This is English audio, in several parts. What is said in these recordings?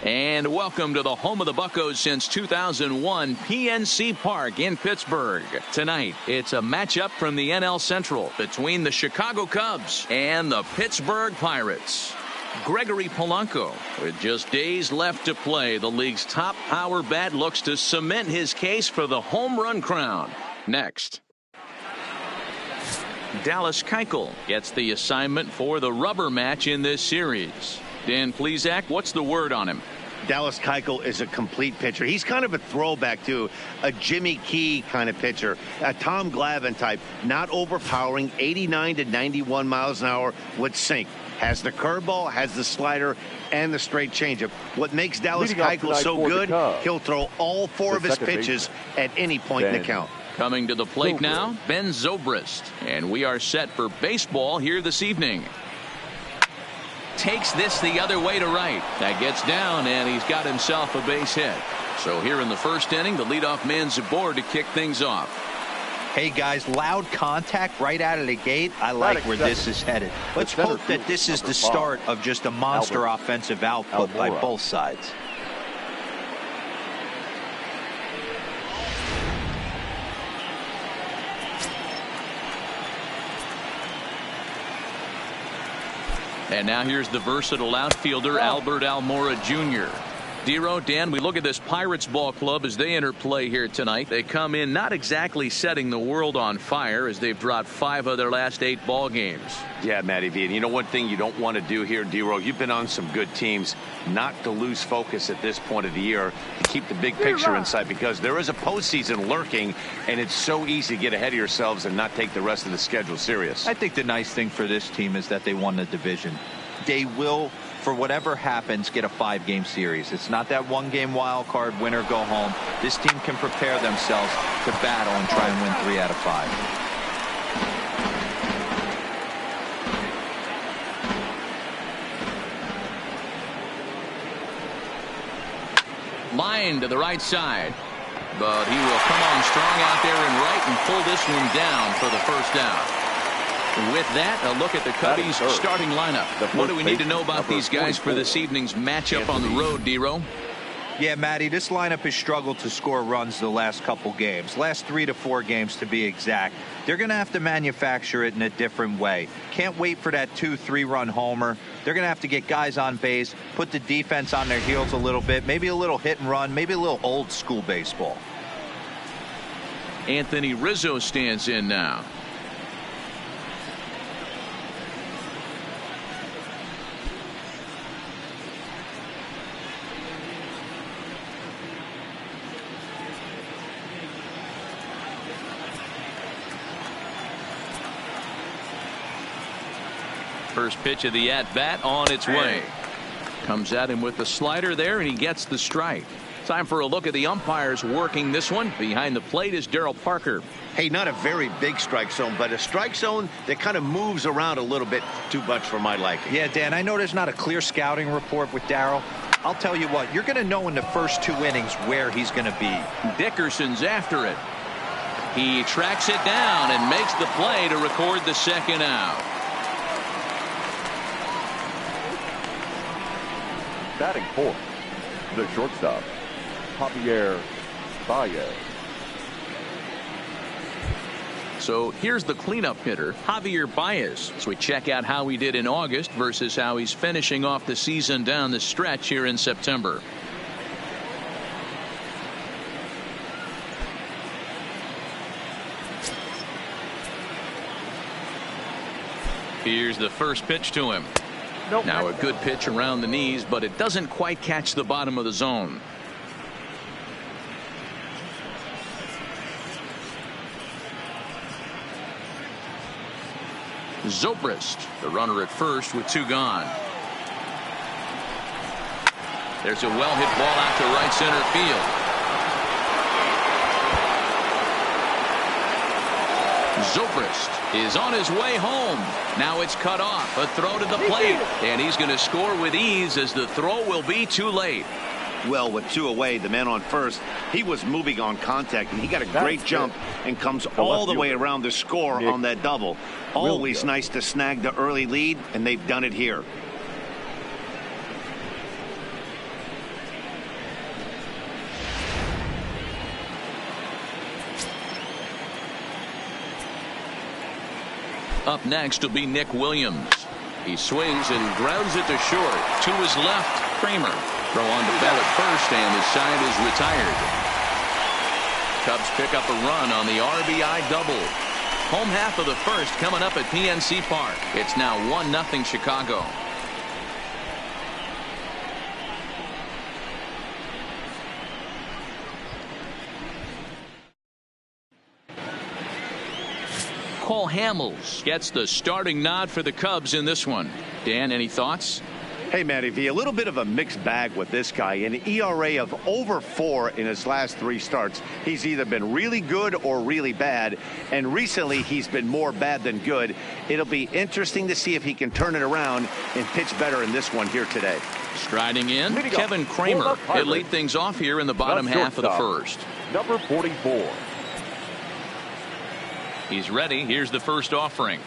And welcome to the home of the Buccos since 2001, PNC Park in Pittsburgh. Tonight, it's a matchup from the NL Central between the Chicago Cubs and the Pittsburgh Pirates. Gregory Polanco, with just days left to play, the league's top power bat looks to cement his case for the home run crown. Next. Dallas Keuchel gets the assignment for the rubber match in this series. Dan Plesac, what's the word on him? Dallas Keuchel is a complete pitcher. He's kind of a throwback to a Jimmy Key kind of pitcher, a Tom Glavine type, not overpowering, 89 to 91 miles an hour with sink. Has the curveball, has the slider, and the straight changeup. What makes Dallas Keuchel so good, he'll throw all four of his pitches at any point in the count. Coming to the plate now, Ben Zobrist. And we are set for baseball here this evening. Takes this the other way to right. That gets down, and he's got himself a base hit. So here in the first inning, the leadoff man's aboard to kick things off. Hey, guys, loud contact right out of the gate. I like where this is headed. Let's hope that this is the start of just a monster offensive output by both sides. And now here's the versatile outfielder, Albert Almora Jr. Dero, Dan, we look at this Pirates ball club as they enter play here tonight. They come in not exactly setting the world on fire as they've dropped 5 of their last 8 ball games. Yeah, Matty V. And you know one thing you don't want to do here, Dero, you've been on some good teams, not to lose focus at this point of the year, to keep the big picture in sight, because there is a postseason lurking, and it's so easy to get ahead of yourselves and not take the rest of the schedule serious. I think the nice thing for this team is that they won the division. They will, for whatever happens, get a 5-game series. It's not that 1-game wild card, win or go home. This team can prepare themselves to battle and try and win 3 out of 5. Line to the right side, but he will come on strong out there and right and pull this one down for the first out. With that, a look at the Cubbies starting lineup. What do we need to know about these guys for this evening's matchup on the road, Dero? Yeah, Matty, this lineup has struggled to score runs the last couple games. Last 3 to 4 games to be exact. They're going to have to manufacture it in a different way. Can't wait for that 2-3 run homer. They're going to have to get guys on base, put the defense on their heels a little bit, maybe a little hit and run, maybe a little old school baseball. Anthony Rizzo stands in now. First pitch of the at-bat on its way. Comes at him with the slider there, and he gets the strike. Time for a look at the umpires working this one. Behind the plate is Daryl Parker. Hey, not a very big strike zone, but a strike zone that kind of moves around a little bit too much for my liking. Yeah, Dan, I know there's not a clear scouting report with Daryl. I'll tell you what, you're going to know in the first 2 innings where he's going to be. Dickerson's after it. He tracks it down and makes the play to record the second out. Batting fourth, the shortstop, Javier Baez. So here's the cleanup hitter, Javier Baez. So we check out how he did in August versus how he's finishing off the season down the stretch here in September. Here's the first pitch to him. Now a good pitch around the knees, but it doesn't quite catch the bottom of the zone. Zobrist, the runner at first with 2 gone. There's a well-hit ball out to right center field. Zobrist is on his way home. Now it's cut off. A throw to the plate. And he's going to score with ease as the throw will be too late. well with 2 away. The man on first, he was moving on contact, and he got a great jump and comes all the way around the score on that double. Always nice to snag the early lead, and they've done it here. Up next will be Nick Williams. He swings and grounds it to short. To his left, Kramer. Throw on to Bell at first, and his side is retired. Cubs pick up a run on the RBI double. Home half of the first coming up at PNC Park. It's now 1-0 Chicago. Cole Hamels gets the starting nod for the Cubs in this one. Dan, any thoughts? Hey, Matty V, a little bit of a mixed bag with this guy. An ERA of over 4 in his last 3 starts. He's either been really good or really bad, and recently he's been more bad than good. It'll be interesting to see if he can turn it around and pitch better in this one here today. Striding in, Kevin Kramer. He'll lead things off here in the bottom half of the first. Number 44. He's ready. Here's the first offering.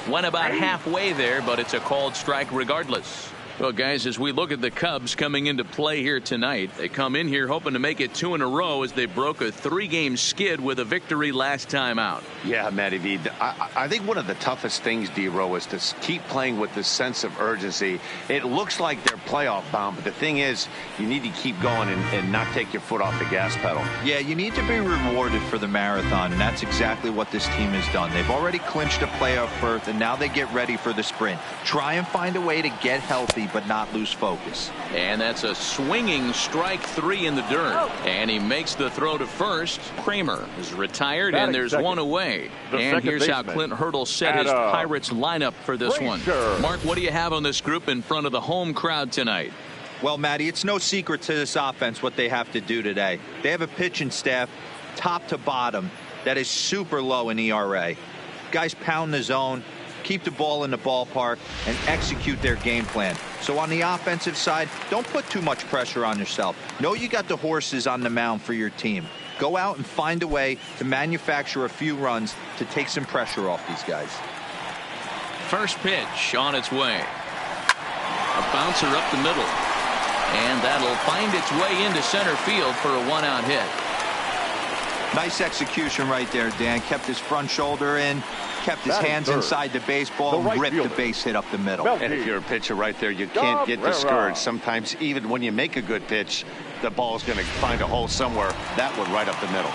Went about halfway there, but it's a called strike regardless. Well, guys, as we look at the Cubs coming into play here tonight, they come in here hoping to make it 2 in a row as they broke a 3-game skid with a victory last time out. Yeah, Matty V. I think one of the toughest things, D-Row, is to keep playing with this sense of urgency. It looks like they're playoff bound, but the thing is, you need to keep going and not take your foot off the gas pedal. Yeah, you need to be rewarded for the marathon, and that's exactly what this team has done. They've already clinched a playoff berth, and now they get ready for the sprint. Try and find a way to get healthy, but not lose focus. And that's a swinging strike 3 in the dirt. And he makes the throw to first. Kramer is retired, and there's one away. And here's how Clint Hurdle set his Pirates lineup for this one. Mark, what do you have on this group in front of the home crowd tonight? Well, Matty, it's no secret to this offense what they have to do today. They have a pitching staff, top to bottom, that is super low in ERA. Guys pound the zone, keep the ball in the ballpark, and execute their game plan. So on the offensive side, don't put too much pressure on yourself. Know you got the horses on the mound for your team. Go out and find a way to manufacture a few runs to take some pressure off these guys. First pitch on its way. A bouncer up the middle. And that'll find its way into center field for a 1-out hit. Nice execution right there, Dan. Kept his front shoulder in, kept his hands inside the baseball, and ripped the base hit up the middle. And if you're a pitcher right there, you can't get discouraged. Sometimes even when you make a good pitch, the ball's going to find a hole somewhere. That one right up the middle.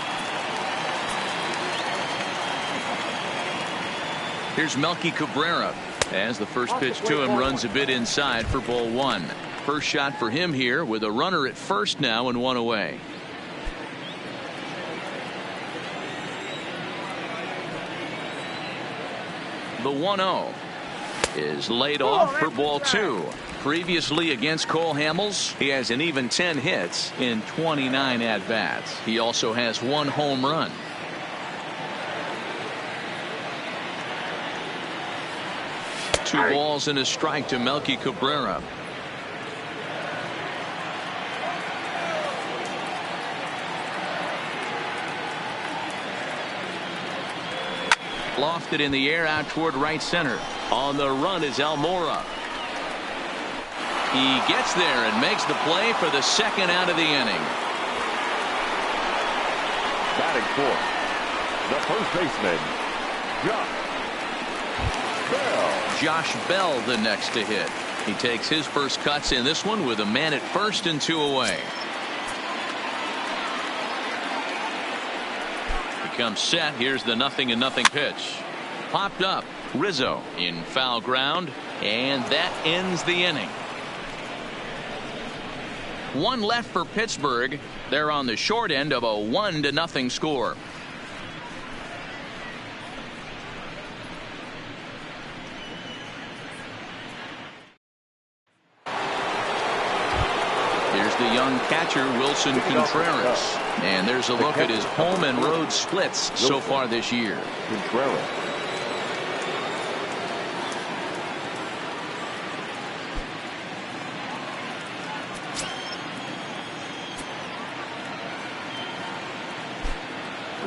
Here's Melky Cabrera as the first pitch to him runs a bit inside for ball 1. First shot for him here with a runner at first now and 1 away. The 1-0 is laid off for ball 2. Previously against Cole Hamels, he has an even 10 hits in 29 at-bats. He also has 1 home run. Two balls and a strike to Melky Cabrera. Lofted in the air out toward right center. On the run is Almora. He gets there and makes the play for the second out of the inning. Batting fourth, the first baseman, Josh Bell. Josh Bell the next to hit. He takes his first cuts in this one with a man at first and 2 away. Comes set. Here's the 0-0 pitch. Popped up. Rizzo in foul ground, and that ends the inning. 1 left for Pittsburgh. They're on the short end of a 1-0 score. Here's the young catcher Wilson Contreras. And there's a look at his home and road splits so far this year. Contreras.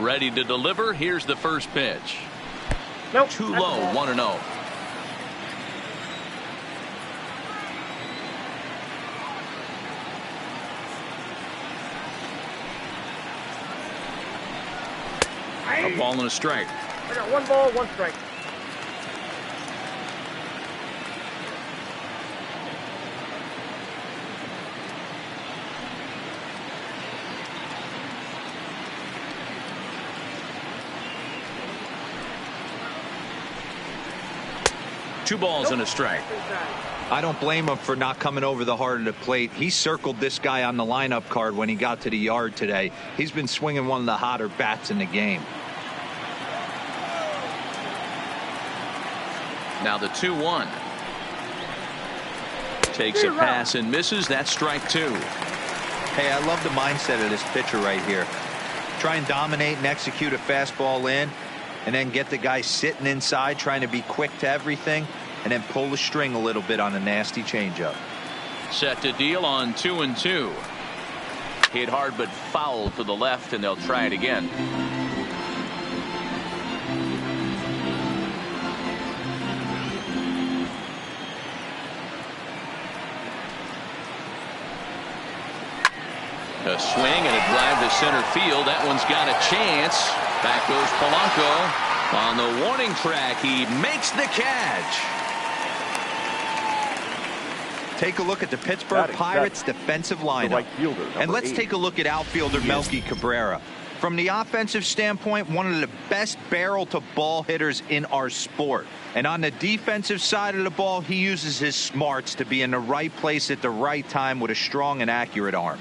Ready to deliver. Here's the first pitch. Nope. Too low, 1-0. A ball and a strike. I got 1 ball, 1 strike. Two balls and a strike. I don't blame him for not coming over the heart of the plate. He circled this guy on the lineup card when he got to the yard today. He's been swinging one of the hotter bats in the game. Now the 2-1. Takes a pass and misses. That's strike 2. Hey, I love the mindset of this pitcher right here. Try and dominate and execute a fastball in, and then get the guy sitting inside trying to be quick to everything, and then pull the string a little bit on a nasty changeup. Set to deal on 2-2. Hit hard but foul to the left, and they'll try it again. A swing and a drive to center field. That one's got a chance. Back goes Polanco. On the warning track, he makes the catch. Take a look at the Pittsburgh Pirates defensive lineup. Right fielder, and let's 8. take a look at outfielder Melky Cabrera. From the offensive standpoint, one of the best barrel to ball hitters in our sport. And on the defensive side of the ball, he uses his smarts to be in the right place at the right time with a strong and accurate arm.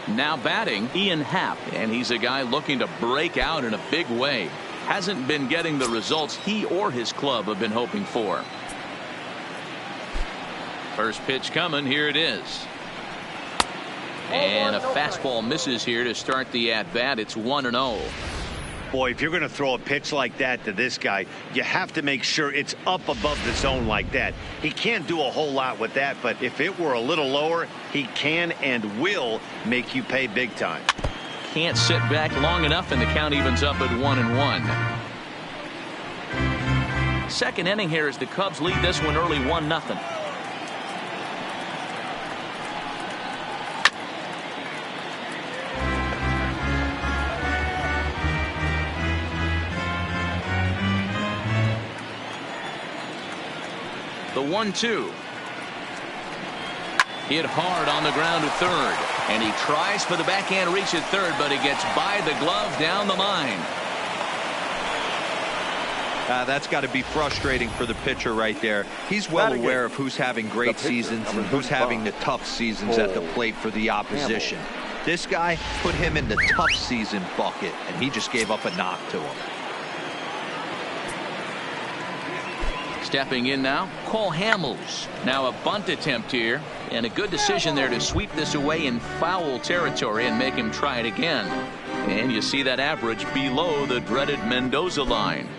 Now batting, Ian Happ, and he's a guy looking to break out in a big way. Hasn't been getting the results he or his club have been hoping for. First pitch coming. Here it is. And a fastball misses here to start the at-bat. It's 1-0. Boy, if you're going to throw a pitch like that to this guy, you have to make sure it's up above the zone like that. He can't do a whole lot with that, but if it were a little lower, he can and will make you pay big time. Can't sit back long enough, and the count evens up at 1-1. Second inning here as the Cubs lead this one early 1-0. The 1-2. Hit hard on the ground to third, and he tries for the backhand reach at third, but he gets by the glove down the line. That's got to be frustrating for the pitcher right there. He's well aware of who's having great seasons and who's having the tough seasons at the plate for the opposition. This guy put him in the tough season bucket, and he just gave up a knock to him. Stepping in now, Cole Hamels. Now a bunt attempt here, and a good decision there to sweep this away in foul territory and make him try it again. And you see that average below the dreaded Mendoza line.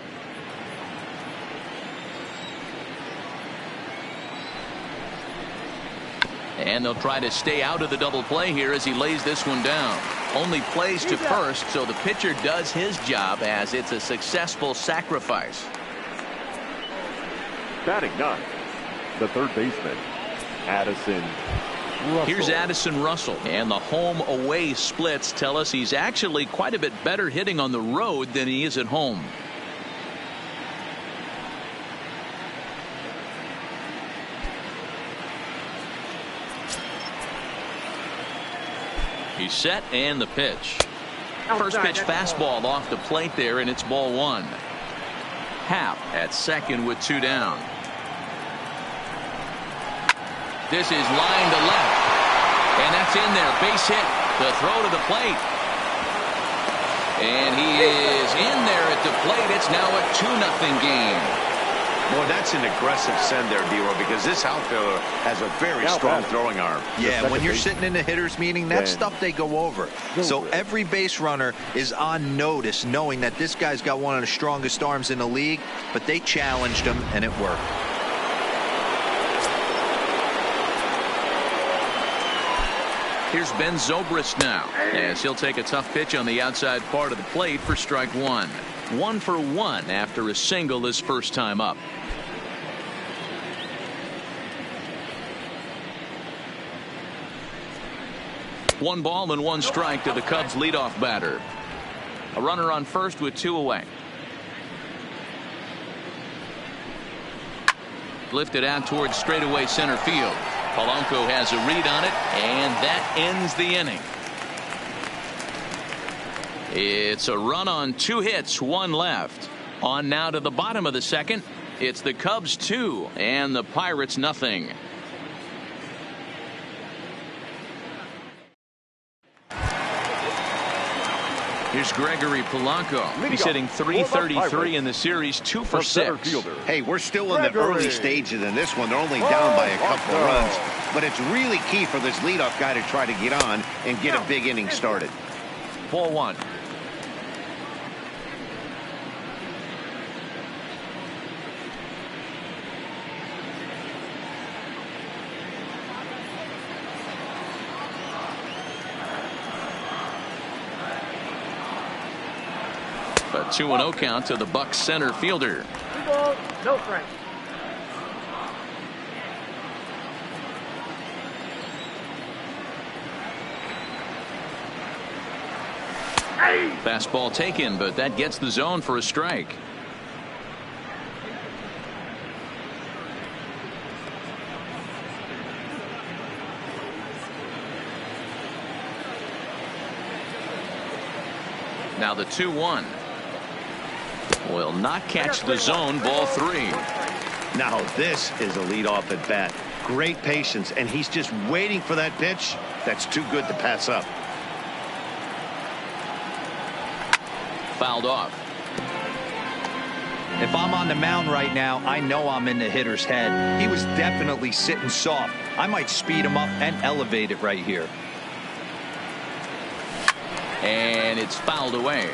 And they'll try to stay out of the double play here as he lays this one down. Only plays to first, so the pitcher does his job as it's a successful sacrifice. Batting 9, the third baseman, Addison Russell. Here's Addison Russell, and the home-away splits tell us he's actually quite a bit better hitting on the road than he is at home. He's set, and the pitch. First pitch fastball off the plate there, and it's ball 1. Happ at second with 2 down. This is line to left, and that's in there. Base hit. The throw to the plate, and he is in there at the plate. It's now a 2-0 game. Boy, that's an aggressive send there, D-Row, because this outfielder has a very strong throwing arm. Yeah, when you're sitting in the hitters meeting, that's stuff they go over. So every base runner is on notice, knowing that this guy's got one of the strongest arms in the league, but they challenged him, and it worked. Here's Ben Zobrist now, as he'll take a tough pitch on the outside part of the plate for strike one. 1 for 1 after a single his first time up. One ball and one strike to the Cubs leadoff batter. A runner on first with 2 away. Lifted out towards straightaway center field. Polanco has a read on it, and that ends the inning. It's a run on 2 hits, 1 left. On now to the bottom of the second. It's the Cubs 2 and the Pirates nothing. Here's Gregory Polanco. He's hitting .333 in the series, 2 for 6. Hey, we're still in the early stages in this one. They're only down by a couple of runs, but it's really key for this leadoff guy to try to get on and get a big inning started. Ball 1. A 2-0 count to the Bucs center fielder. 2 balls, no strikes. Fastball taken, but that gets the zone for a strike. Now the 2-1. Will not catch the zone. Ball 3. Now this is a leadoff at bat. Great patience, and he's just waiting for that pitch. That's too good to pass up. Fouled off. If I'm on the mound right now, I know I'm in the hitter's head. He was definitely sitting soft. I might speed him up and elevate it right here. And it's fouled away.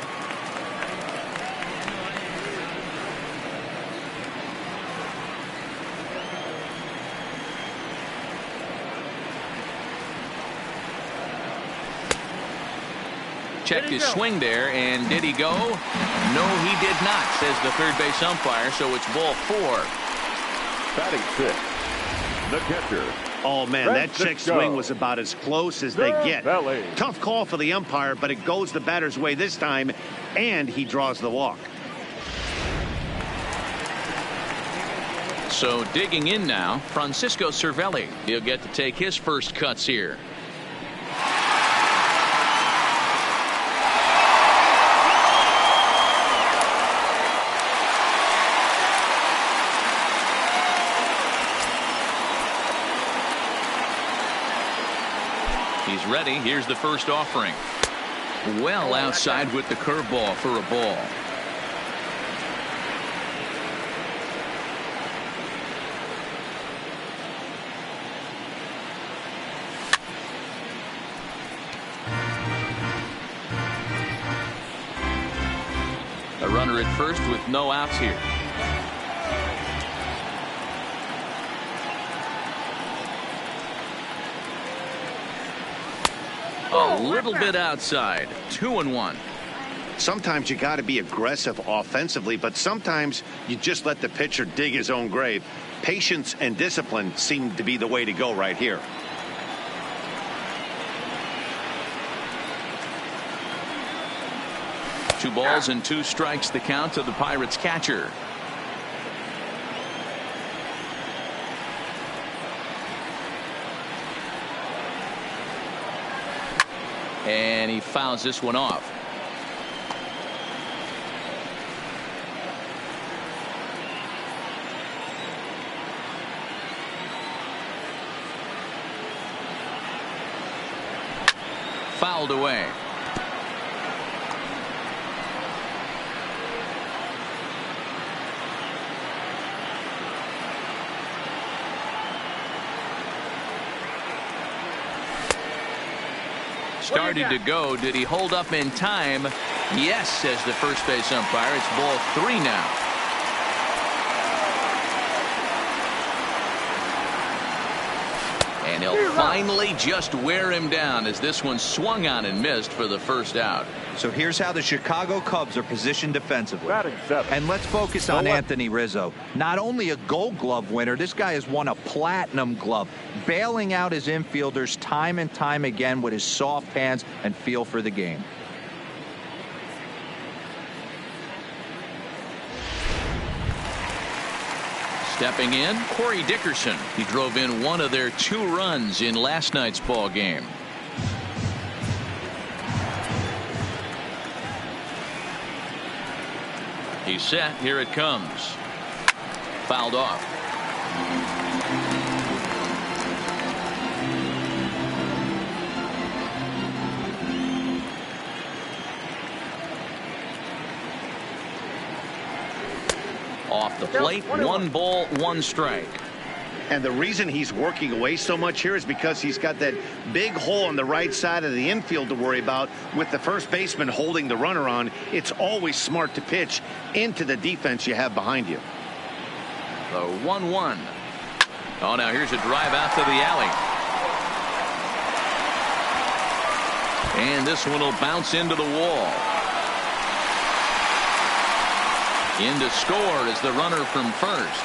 Checked his swing there, and did he go? No, he did not, says the third base umpire, so it's ball 4. Batting 6, the catcher. Oh, man, that check swing was about as close as they get. Tough call for the umpire, but it goes the batter's way this time, and he draws the walk. So digging in now, Francisco Cervelli. He'll get to take his first cuts here. He's ready. Here's the first offering. Well outside with the curveball for a ball. A runner at first with no outs here. A little bit outside. 2-1. Sometimes you got to be aggressive offensively, but sometimes you just let the pitcher dig his own grave. Patience and discipline seem to be the way to go right here. Two balls and 2 strikes the count to the Pirates catcher. And he fouls this one off. Fouled away. Started to go. Did he hold up in time? Yes, says the first base umpire. It's ball 3 now. And And he'll finally just wear him down as this one swung on and missed for the first out. So here's how the Chicago Cubs are positioned defensively. Batting seventh. And let's focus on Anthony Rizzo. Not only a Gold Glove winner, this guy has won a Platinum Glove, bailing out his infielders time and time again with his soft hands and feel for the game. Stepping in, Corey Dickerson. He drove in one of their 2 runs in last night's ball game. He's set. Here it comes. Fouled off. Off the plate, 1 ball, 1 strike. And the reason he's working away so much here is because he's got that big hole on the right side of the infield to worry about with the first baseman holding the runner on. It's always smart to pitch into the defense you have behind you. The 1-1. Oh, now here's a drive out to the alley. And this one will bounce into the wall. In to score is the runner from first.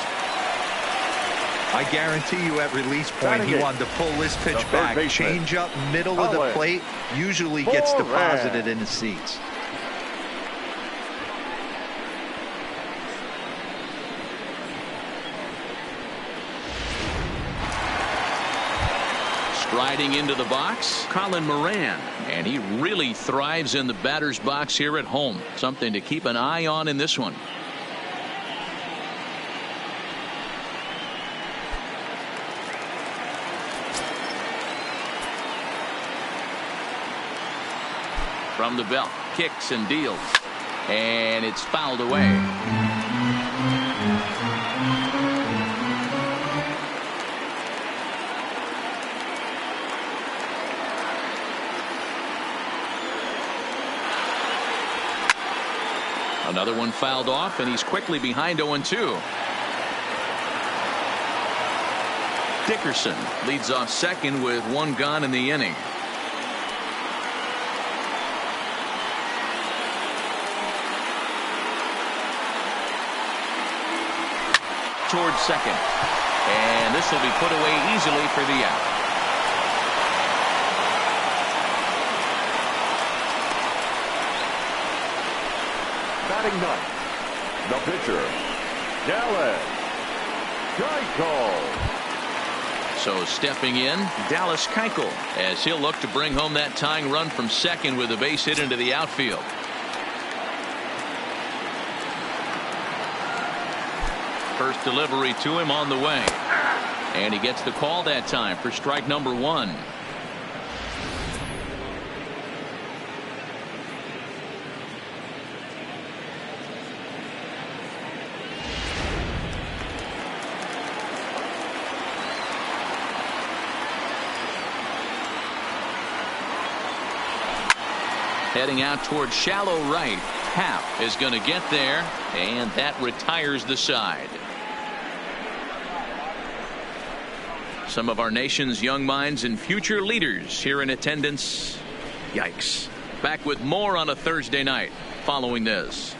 I guarantee you at release point he wanted to pull this pitch back. Change up middle of the plate usually gets deposited in the seats. Striding into the box, Colin Moran. And he really thrives in the batter's box here at home. Something to keep an eye on in this one. From the belt, kicks and deals, and it's fouled away. Another one fouled off, and he's quickly behind 0-2. Dickerson leads off second with 1 gone in the inning. Towards second, and this will be put away easily for the out. Batting ninth, the pitcher, Dallas Keuchel. So stepping in, Dallas Keuchel, as he'll look to bring home that tying run from second with a base hit into the outfield. First delivery to him on the way. And he gets the call that time for strike number 1. Heading out towards shallow right. Happ is going to get there, and that retires the side. Some of our nation's young minds and future leaders here in attendance. Yikes. Back with more on a Thursday night following this.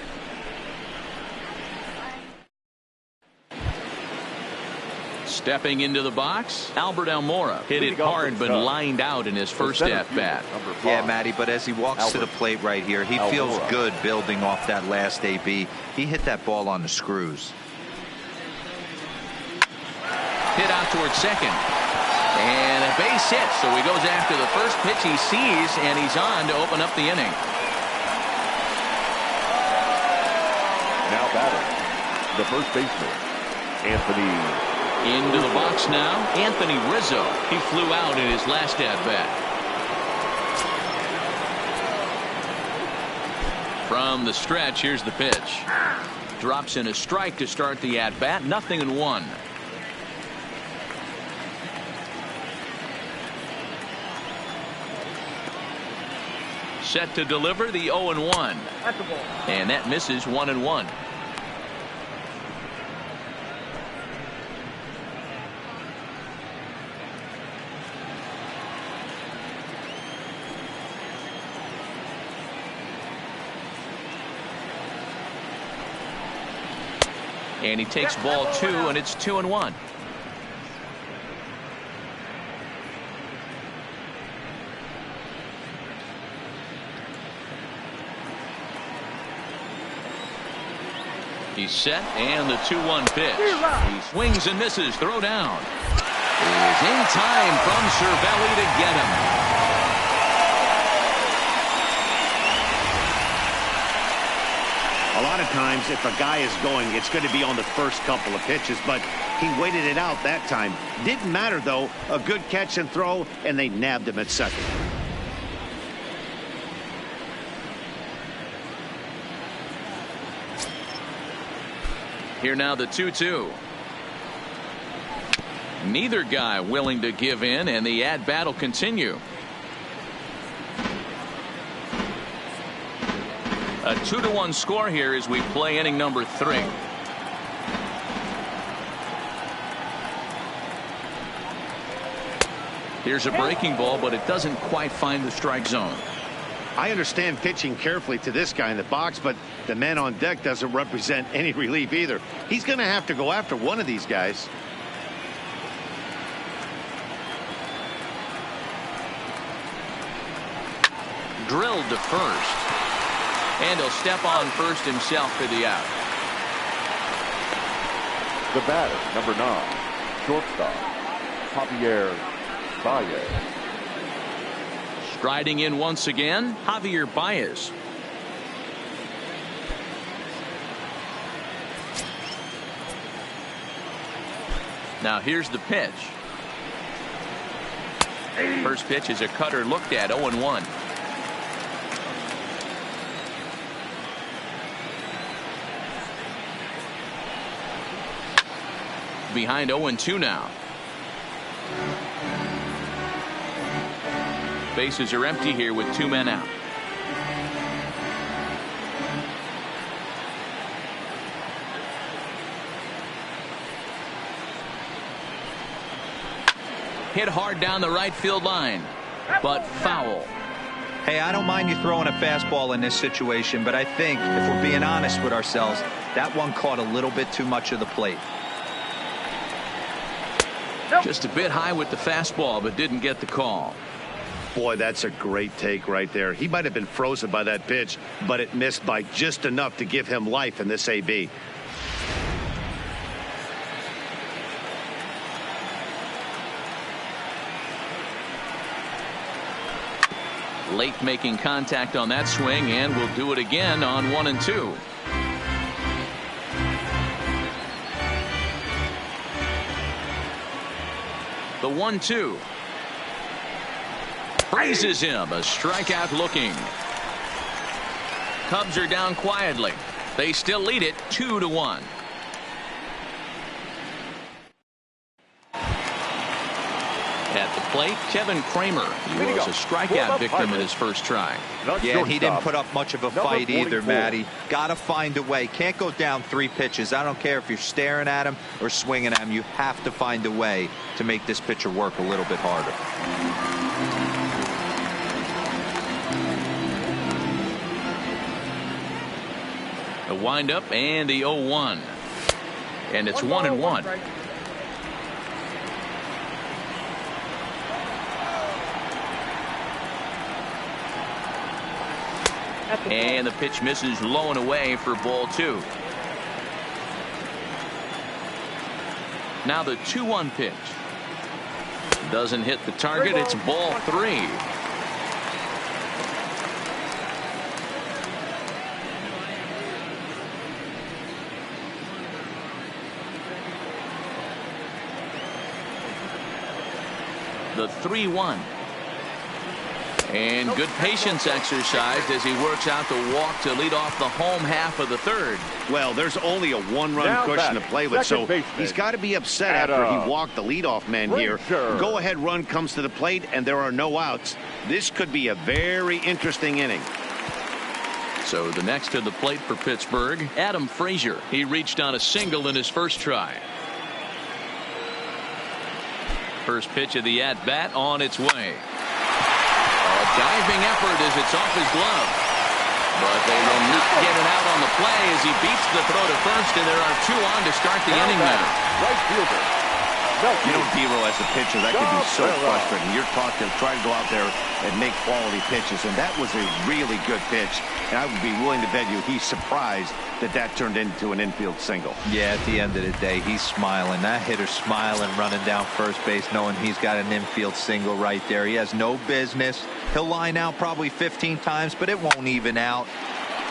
Stepping into the box, Albert Almora hit it hard but lined out in his first at-bat. Yeah, Matty, but as he walks to the plate right here, he feels good building off that last AB. He hit that ball on the screws. Hit out towards second. And a base hit, so he goes after the first pitch he sees, and he's on to open up the inning. Now batting, the first baseman, Anthony. Into the box now, Anthony Rizzo. He flew out in his last at-bat. From the stretch, here's the pitch. Drops in a strike to start the at-bat. 0-1. Set to deliver the 0-1. And that misses 1-1. And he takes ball 2, and it's 2-1. He's set, and the 2-1 pitch. He swings and misses. Throw down. Is in time from Cervelli to get him. A lot of times, if a guy is going, it's going to be on the first couple of pitches, but he waited it out that time. Didn't matter, though. A good catch and throw, and they nabbed him at second. Here now the 2-2. Neither guy willing to give in, and the at-bat will continue. A 2-1 score here as we play inning number 3. Here's a breaking ball, but it doesn't quite find the strike zone. I understand pitching carefully to this guy in the box, but the man on deck doesn't represent any relief either. He's going to have to go after one of these guys. Drilled to first. And he'll step on first himself for the out. The batter, number 9, shortstop, Javier Baez. Striding in once again, Javier Baez. Now here's the pitch. First pitch is a cutter looked at, 0-1. Behind 0-2 now. Bases are empty here with 2 men out. Hit hard down the right field line, but foul. Hey, I don't mind you throwing a fastball in this situation, but I think if we're being honest with ourselves, that one caught a little bit too much of the plate. Just a bit high with the fastball, but didn't get the call. Boy, that's a great take right there. He might have been frozen by that pitch, but it missed by just enough to give him life in this AB. Late making contact on that swing, and will do it again on 1-2. The 1-2. Freezes him. A strikeout looking. Cubs are down quietly. They still lead it 2-1. At the plate, Kevin Kramer. He was a strikeout victim in his first try. Yeah, he didn't put up much of a fight either, Matty. Got to find a way. Can't go down 3 pitches. I don't care if you're staring at him or swinging at him. You have to find a way to make this pitcher work a little bit harder. The windup and the 0-1. And it's 1-1. And the pitch misses low and away for ball 2. Now the 2-1 pitch. Doesn't hit the target. It's ball 3. The 3-1. And good patience exercised as he works out the walk to lead off the home half of the third. Well, there's only a 1-run cushion to play with, so he's got to be upset after he walked the leadoff man here. Go-ahead run comes to the plate, and there are no outs. This could be a very interesting inning. So the next to the plate for Pittsburgh, Adam Frazier. He reached on a single in his first try. First pitch of the at-bat on its way. A diving effort as it's off his glove. But they will not get it out on the play as he beats the throw to first, and there are 2 on to start the inning now. Right fielder. You know, Dero, as a pitcher, that can be so frustrating. You're taught to try to go out there and make quality pitches, and that was a really good pitch. And I would be willing to bet you he's surprised that that turned into an infield single. Yeah, at the end of the day, he's smiling. That hitter's smiling, running down first base, knowing he's got an infield single right there. He has no business. He'll line out probably 15 times, but it won't even out.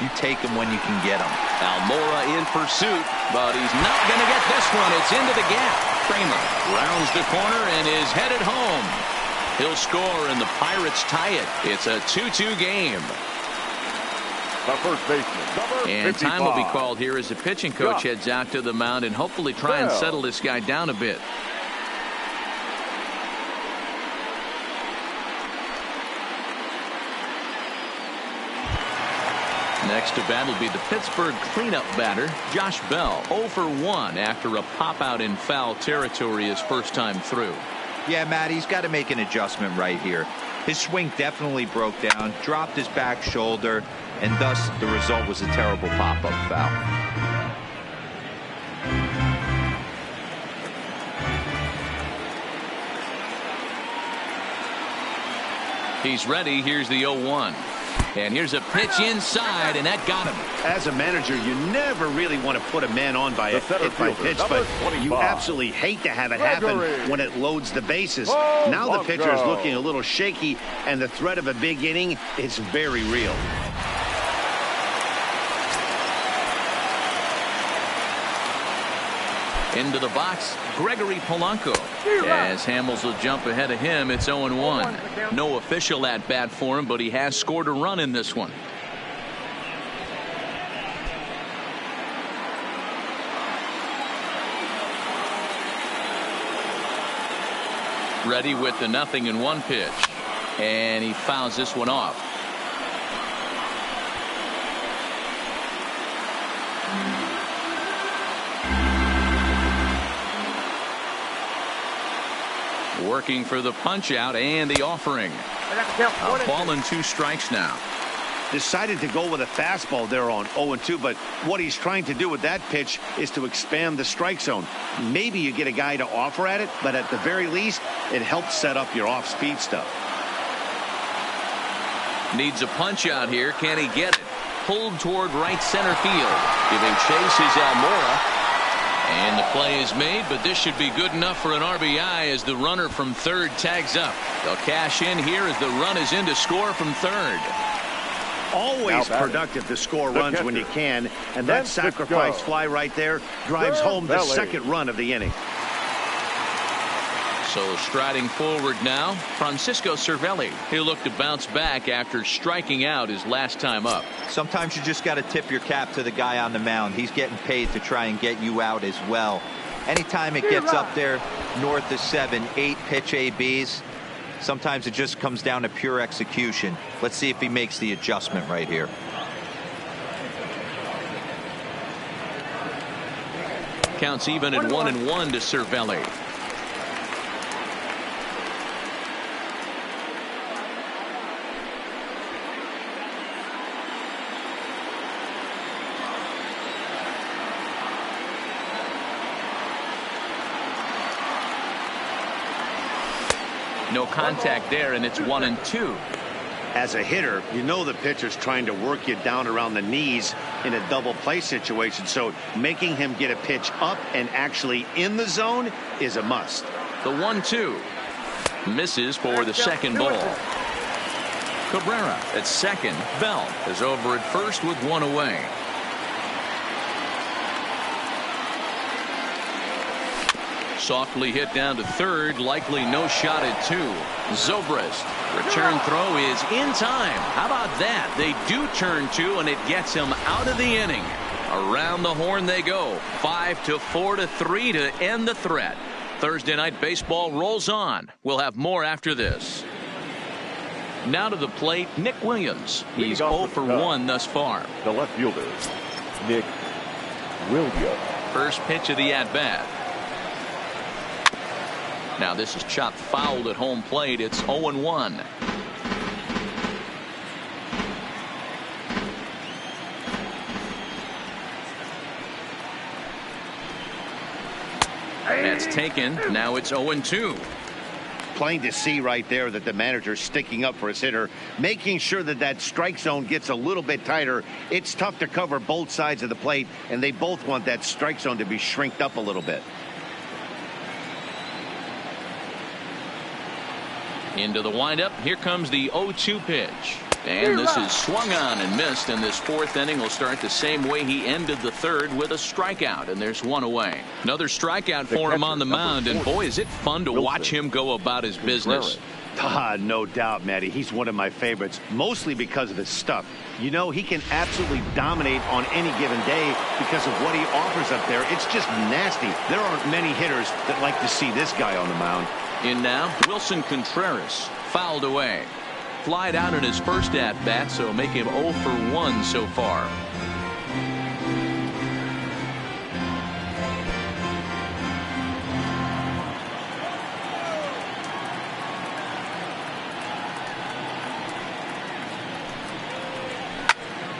You take him when you can get him. Almora in pursuit, but he's not going to get this one. It's into the gap. Kramer rounds the corner and is headed home. He'll score, and the Pirates tie it. It's a 2-2 game. The first baseman, number And 55. time will be called here as the pitching coach heads out to the mound and hopefully try and settle this guy down a bit. Next to bat will be the Pittsburgh cleanup batter, Josh Bell, 0 for 1 after a pop-out in foul territory his first time through. Yeah, Matt, he's got to make an adjustment right here. His swing definitely broke down, dropped his back shoulder, and thus the result was a terrible pop-up foul. He's ready. Here's the 0-1. And here's a pitch inside, and that got him. As a manager, you never really want to put a man on by a hit-by-pitch, but you absolutely hate to have it happen when it loads the bases. Now the pitcher is looking a little shaky, and the threat of a big inning is very real. Into the box, Gregory Polanco. As Hamels will jump ahead of him, it's 0-1. No official at bat for him, but he has scored a run in this one. Ready with the 0-1 pitch. And he fouls this one off. Working for the punch out and the offering. A ball and 2 strikes now. Decided to go with a fastball there on 0-2, but what he's trying to do with that pitch is to expand the strike zone. Maybe you get a guy to offer at it, but at the very least, it helps set up your off-speed stuff. Needs a punch out here. Can he get it? Pulled toward right center field. Giving chase is Almora. And the play is made, but this should be good enough for an RBI as the runner from third tags up. They'll cash in here as the run is in to score from third. Always productive to score runs when you can, and that sacrifice fly right there drives home the second run of the inning. So striding forward now, Francisco Cervelli. He'll look to bounce back after striking out his last time up. Sometimes you just got to tip your cap to the guy on the mound. He's getting paid to try and get you out as well. Anytime it gets up there north of 7, 8 pitch ABs, sometimes it just comes down to pure execution. Let's see if he makes the adjustment right here. Counts even at 1-1 to Cervelli. No contact there, and it's 1-2. As a hitter, you know the pitcher's trying to work you down around the knees in a double play situation, so making him get a pitch up and actually in the zone is a must. The 1-2 misses for the second ball. Cabrera at second. Bell is over at first with 1 away. Softly hit down to third, likely no shot at 2. Zobrist, return throw is in time. How about that? They do turn 2, and it gets him out of the inning. Around the horn they go. 5-4-3 to end the threat. Thursday night baseball rolls on. We'll have more after this. Now to the plate, Nick Williams. He's 0 for 1 thus far. The left fielder, Nick Williams. First pitch of the at-bat. Now this is chopped fouled at home plate. It's 0-1. That's taken. Now it's 0-2. Plain to see right there that the manager's sticking up for his hitter, making sure that that strike zone gets a little bit tighter. It's tough to cover both sides of the plate, and they both want that strike zone to be shrinked up a little bit. Into the windup. Here comes the 0-2 pitch. And this is swung on and missed, and this fourth inning will start the same way he ended the third, with a strikeout, and there's one away. Another strikeout for him on the mound, and boy, is it fun to watch him go about his business. No doubt, Matty. He's one of my favorites, mostly because of his stuff. You know, he can absolutely dominate on any given day because of what he offers up there. It's just nasty. There aren't many hitters that like to see this guy on the mound. In now, Wilson Contreras, fouled away. Flied out in his first at-bat, so make him 0 for 1 so far.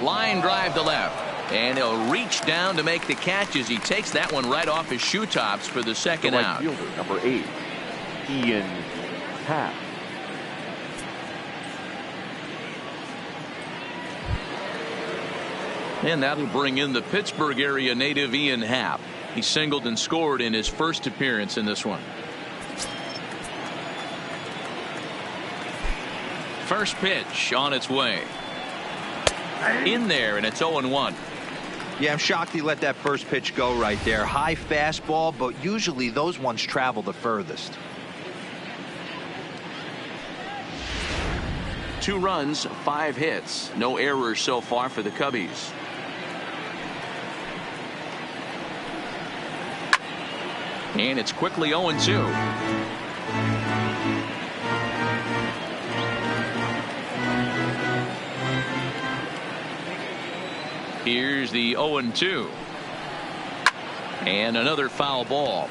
Line drive to left, and he'll reach down to make the catch as he takes that one right off his shoe tops for the second right out. Fielder, number 8, Ian Happ. And that'll bring in the Pittsburgh area native Ian Happ. He singled and scored in his first appearance in this one. First pitch on its way. In there, and it's 0-1. Yeah, I'm shocked he let that first pitch go right there. High fastball, but usually those ones travel the furthest. 2 runs, 5 hits. No errors so far for the Cubbies. And it's quickly 0-2. Here's the 0-2. And another foul ball.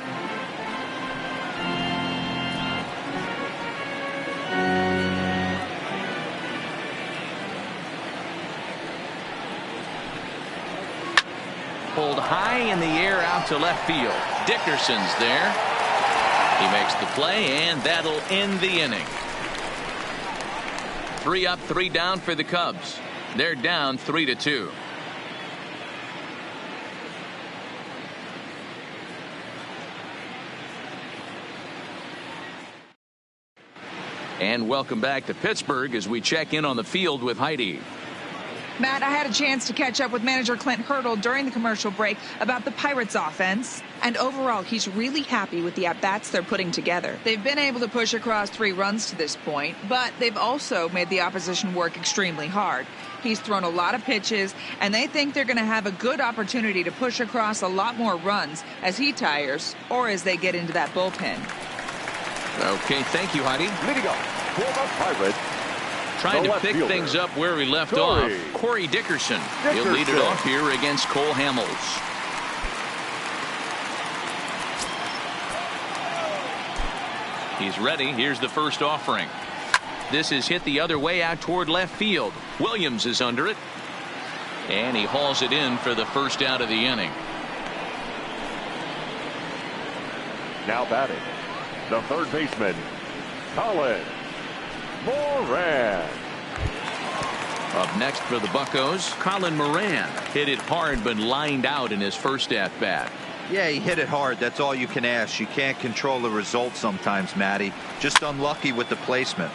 Pulled high in the air out to left field. Dickerson's there. He makes the play, and that'll end the inning. 3 up, 3 down for the Cubs. They're down 3-2. And welcome back to Pittsburgh as we check in on the field with Heidi. Matt, I had a chance to catch up with manager Clint Hurdle during the commercial break about the Pirates offense. And overall, he's really happy with the at-bats they're putting together. They've been able to push across 3 runs to this point, but they've also made the opposition work extremely hard. He's thrown a lot of pitches, and they think they're going to have a good opportunity to push across a lot more runs as he tires or as they get into that bullpen. Okay, thank you, Heidi. Leading off for the Pirates, trying to pick things up where we left off. Corey Dickerson. He'll lead it off here against Cole Hamels. He's ready. Here's the first offering. This is hit the other way out toward left field. Williams is under it. And he hauls it in for the first out of the inning. now batting, the third baseman, Colin Moran. Up next for the Buccos, Colin Moran hit it hard but lined out in his first at-bat. Yeah, he hit it hard. That's all you can ask. You can't control the result sometimes, Matty. Just unlucky with the placement.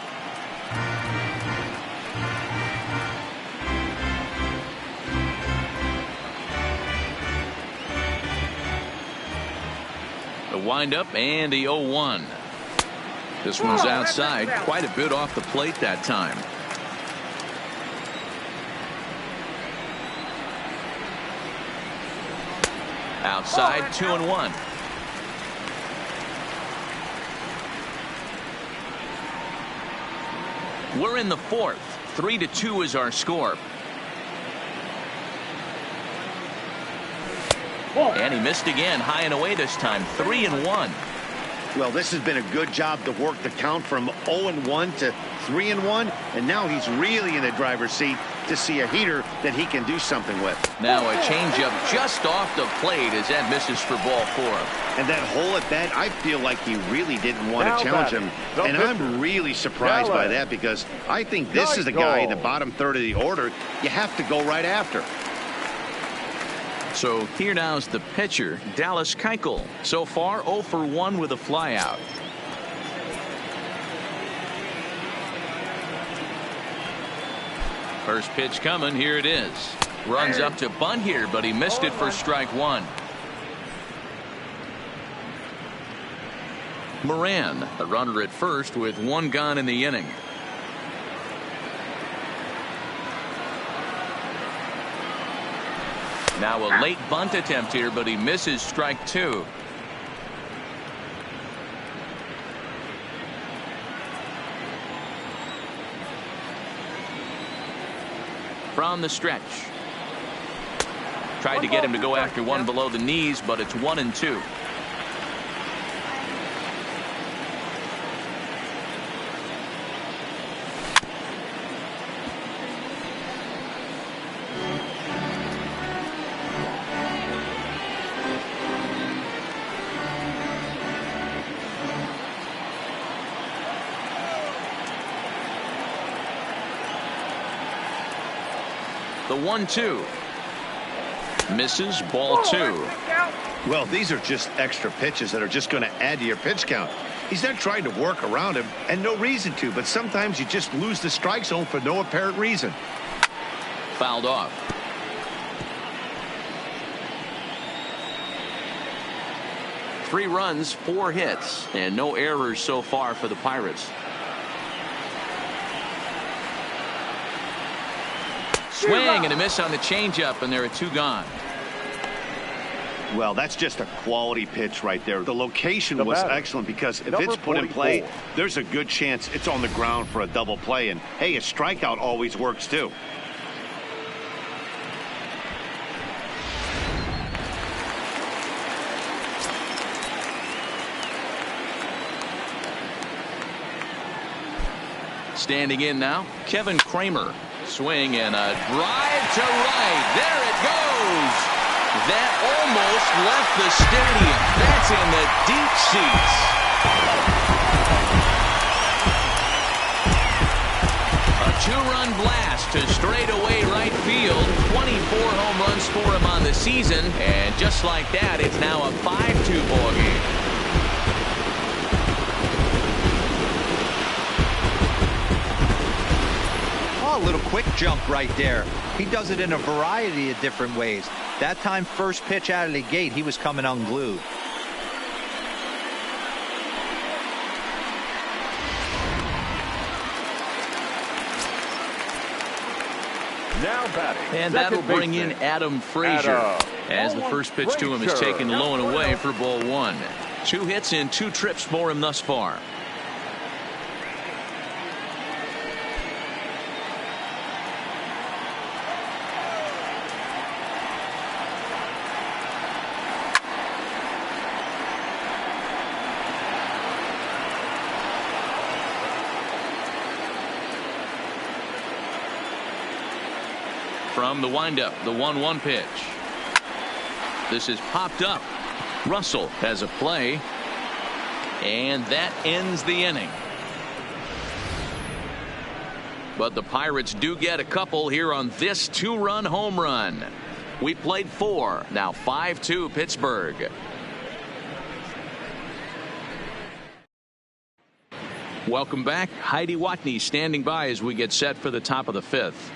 The windup and the 0-1. This one's outside, quite a bit off the plate that time. Outside, 2-1. We're in the fourth. 3-2 is our score. And he missed again, high and away this time. 3-1. Well, this has been a good job to work the count from 0-1 to 3-1, and now he's really in the driver's seat. to see a heater that he can do something with. Now a changeup just off the plate as that misses for ball 4. And that hole at bat, I feel like he really didn't want to challenge him. And I'm really surprised by that, because I think this is the guy in the bottom third of the order you have to go right after. So here now's the pitcher, Dallas Keuchel. So far 0 for 1 with a flyout. First pitch coming. Here it is. Runs up to bunt here, but he missed it for strike 1. Moran, a runner at first with 1 gone in the inning. Now a late bunt attempt here, but he misses strike 2. From the stretch. Tried to get him to go after one below the knees, but it's 1-2. The 1-2 misses, ball 2. Well, these are just extra pitches that are just going to add to your pitch count. He's not trying to work around him, and no reason to, but sometimes you just lose the strike zone for no apparent reason. Fouled off. Three runs, 4 hits, and no errors so far for the Pirates. Swing and a miss on the changeup, and there are 2 gone. Well, that's just a quality pitch right there. The location was excellent, because if it's put in play, there's a good chance it's on the ground for a double play. And, hey, a strikeout always works, too. Standing in now, Kevin Kramer. Swing and a drive to right. There it goes. That almost left the stadium. That's in the deep seats. A 2-run blast to straightaway right field. 24 home runs for him on the season. And just like that, it's now a 5-2 ball game. A little quick jump right there. He does it in a variety of different ways. That time, first pitch out of the gate, he was coming unglued. Now batting. And that'll bring in Adam Frazier, as the first pitch to him is taken low and away for ball 1. 2 hits and 2 trips for him thus far. From the windup, the 1-1 pitch. This is popped up. Russell has a play, and that ends the inning. But the Pirates do get a couple here on this 2-run home run. We played 4, now 5-2 Pittsburgh. Welcome back. Heidi Watney standing by as we get set for the top of the 5th.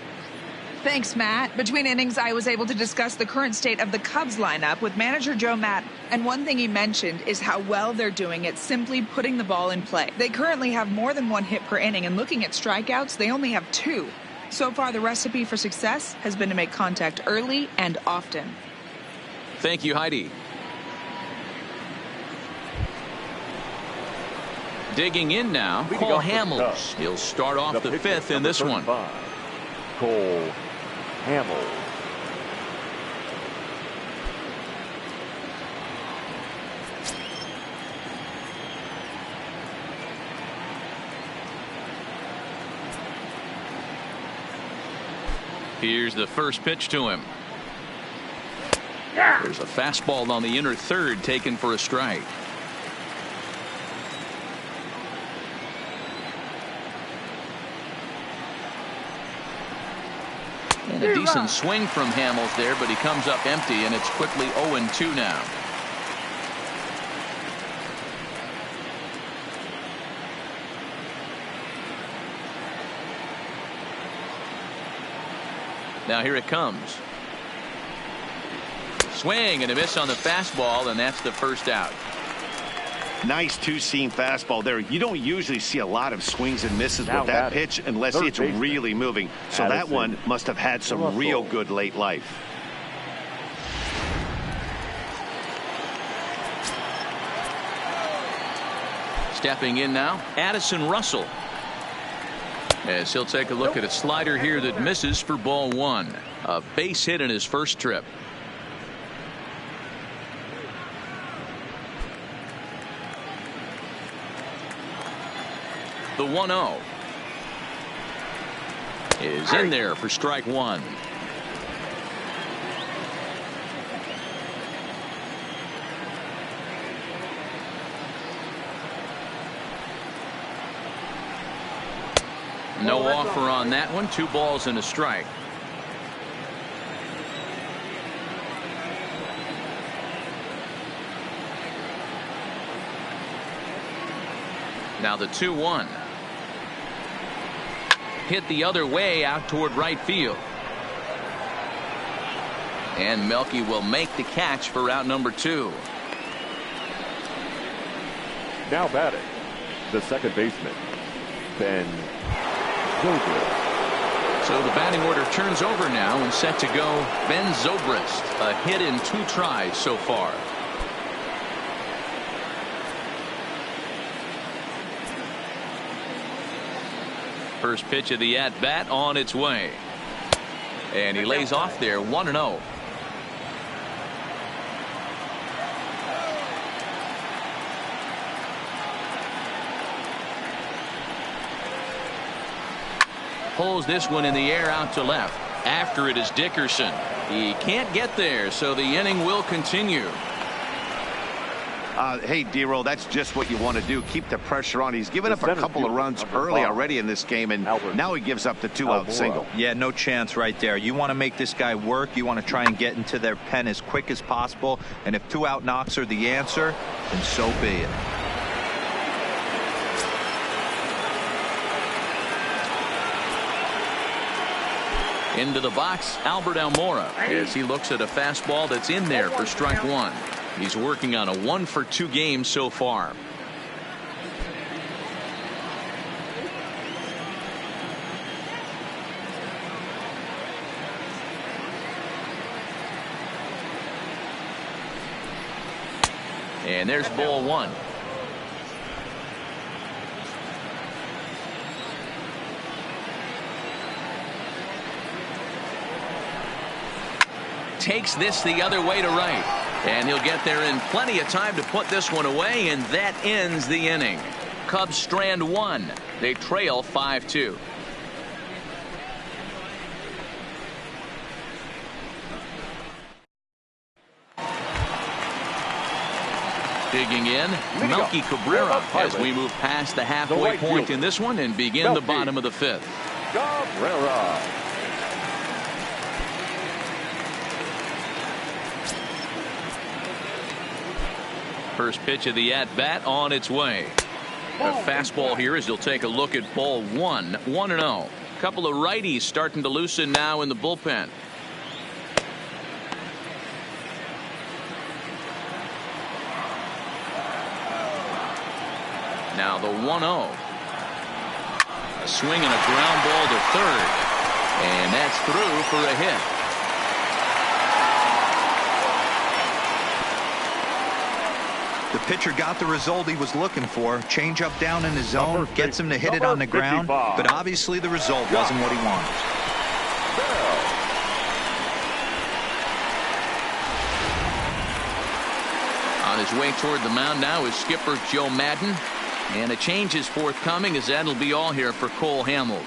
Thanks, Matt. Between innings, I was able to discuss the current state of the Cubs lineup with manager Joe Maddon. And one thing he mentioned is how well they're doing at simply putting the ball in play. They currently have more than 1 hit per inning, and looking at strikeouts, they only have 2. So far, the recipe for success has been to make contact early and often. Thank you, Heidi. Digging in now, Cole Hamels. He'll start off the 5th in this one. Cole Hamels. Here's the first pitch to him. There's a fastball on the inner third taken for a strike. And a decent swing from Hamels there, but he comes up empty, and it's quickly 0-2 now. Now here it comes. Swing and a miss on the fastball, and that's the first out. Nice two-seam fastball there. You don't usually see a lot of swings and misses with that pitch unless it's really moving. So that one must have had some real good late life. Stepping in now, Addison Russell. As he'll take a look at a slider here that misses for ball one. A base hit in his first trip. The 1-0 is in there for strike one. No offer on that one. 2 balls and a strike. Now the 2-1. Hit the other way out toward right field. And Melky will make the catch for out number 2. Now batting, the second baseman, Ben Zobrist. So the batting order turns over now and set to go Ben Zobrist. A hit in 2 tries so far. First pitch of the at-bat on its way. And he lays off there 1-0. Pulls this one in the air out to left. After it is Dickerson. He can't get there, so the inning will continue. Hey, D-Roll, that's just what you want to do. Keep the pressure on. He's given up a couple of runs early already in this game, and now he gives up the 2-out single. Yeah, no chance right there. You want to make this guy work. You want to try and get into their pen as quick as possible. And if 2-out knocks are the answer, then so be it. Into the box, Albert Almora, as he looks at a fastball that's in there for strike one. He's working on a 1-for-2 game so far. And there's ball one. Takes this the other way to right. And he'll get there in plenty of time to put this one away, and that ends the inning. Cubs strand one. They trail 5-2. Digging in, Melky Cabrera as we move past the halfway point in this one and begin the bottom of the 5th. Cabrera. First pitch of the at-bat on its way. A fastball here as he'll take a look at ball one. 1-0. Couple of righties starting to loosen now in the bullpen. Now the 1-0. A swing and a ground ball to third. And that's through for a hit. The pitcher got the result he was looking for. Change up down in his zone, gets him to hit it on the ground, but obviously the result wasn't what he wanted. On his way toward the mound now is skipper Joe Madden, and a change is forthcoming as that'll be all here for Cole Hamels.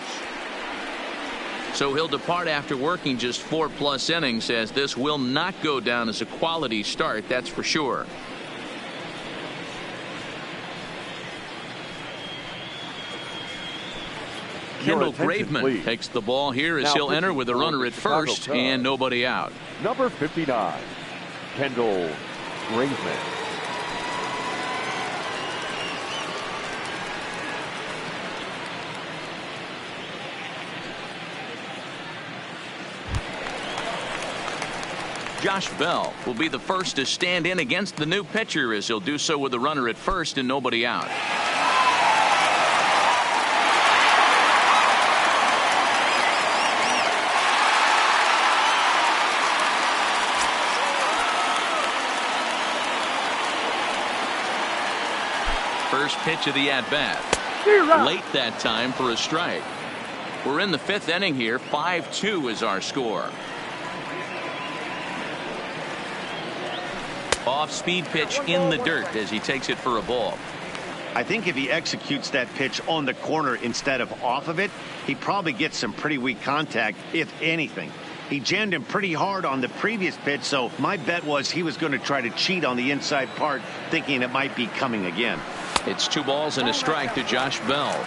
So he'll depart after working just 4+ innings, as this will not go down as a quality start, that's for sure. Kendall Graveman takes the ball here as he'll enter with a runner at first and nobody out. Number 59, Kendall Graveman. Josh Bell will be the first to stand in against the new pitcher, as he'll do so with a runner at first and nobody out. First pitch of the at-bat. Late that time for a strike. We're in the 5th inning here. 5-2 is our score. Off-speed pitch in the dirt as he takes it for a ball. I think if he executes that pitch on the corner instead of off of it, he probably gets some pretty weak contact, if anything. He jammed him pretty hard on the previous pitch, so my bet was he was going to try to cheat on the inside part, thinking it might be coming again. It's 2 balls and a strike to Josh Bell.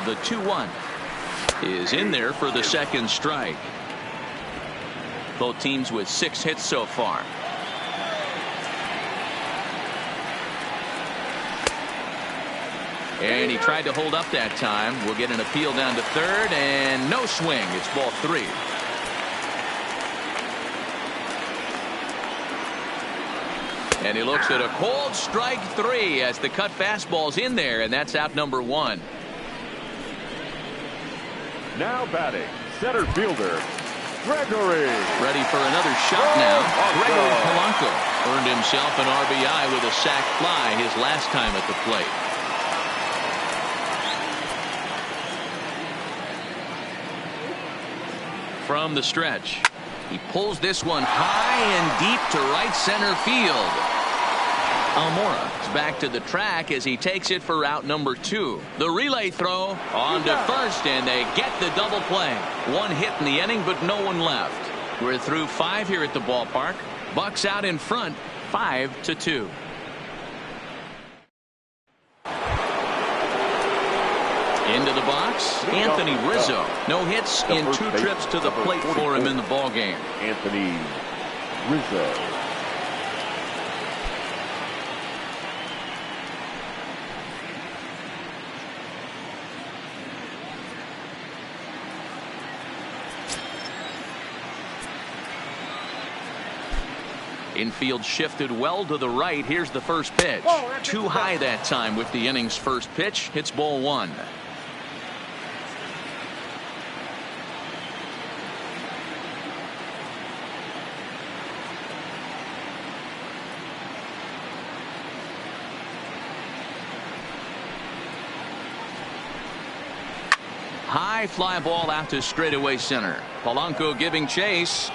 The 2-1 is in there for the second strike. Both teams with 6 hits so far. And he tried to hold up that time. We'll get an appeal down to third, and no swing. It's ball 3. And he looks at a cold strike 3 as the cut fastball's in there, and that's out number 1. Now batting, center fielder, Gregory. Ready for another shot now. Gregory Polanco earned himself an RBI with a sac fly his last time at the plate. From the stretch, he pulls this one high and deep to right center field. Almora is back to the track as he takes it for out number 2. The relay throw on to first, and they get the double play. 1 hit in the inning, but no one left. We're through 5 here at the ballpark. Bucks out in front, 5-2. Into the box, Anthony Rizzo. No hits in 2 trips to the plate for him in the ballgame. Anthony Rizzo. Infield shifted well to the right. Here's the first pitch. Too high that time with the inning's first pitch. Hits ball 1. High fly ball out to straightaway center. Polanco giving chase.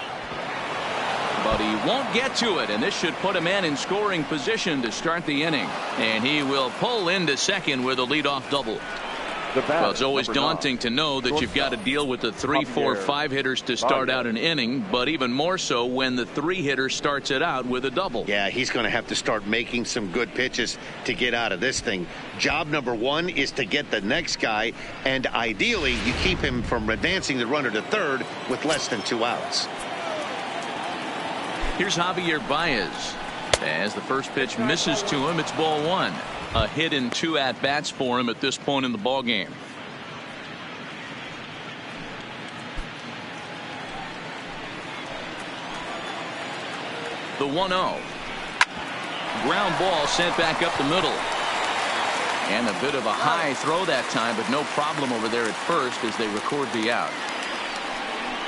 But he won't get to it, and this should put a man in scoring position to start the inning. And he will pull into second with a leadoff double. Well, it's always daunting to know that you've got to deal with the 3, 4, 5 hitters to start out an inning, but even more so when the 3 hitter starts it out with a double. Yeah, he's going to have to start making some good pitches to get out of this thing. Job number 1 is to get the next guy, and ideally you keep him from advancing the runner to third with less than 2 outs. Here's Javier Baez. As the first pitch misses to him, it's ball 1. A hit in 2 at-bats for him at this point in the ballgame. The 1-0. Ground ball sent back up the middle. And a bit of a high throw that time, but no problem over there at first as they record the out.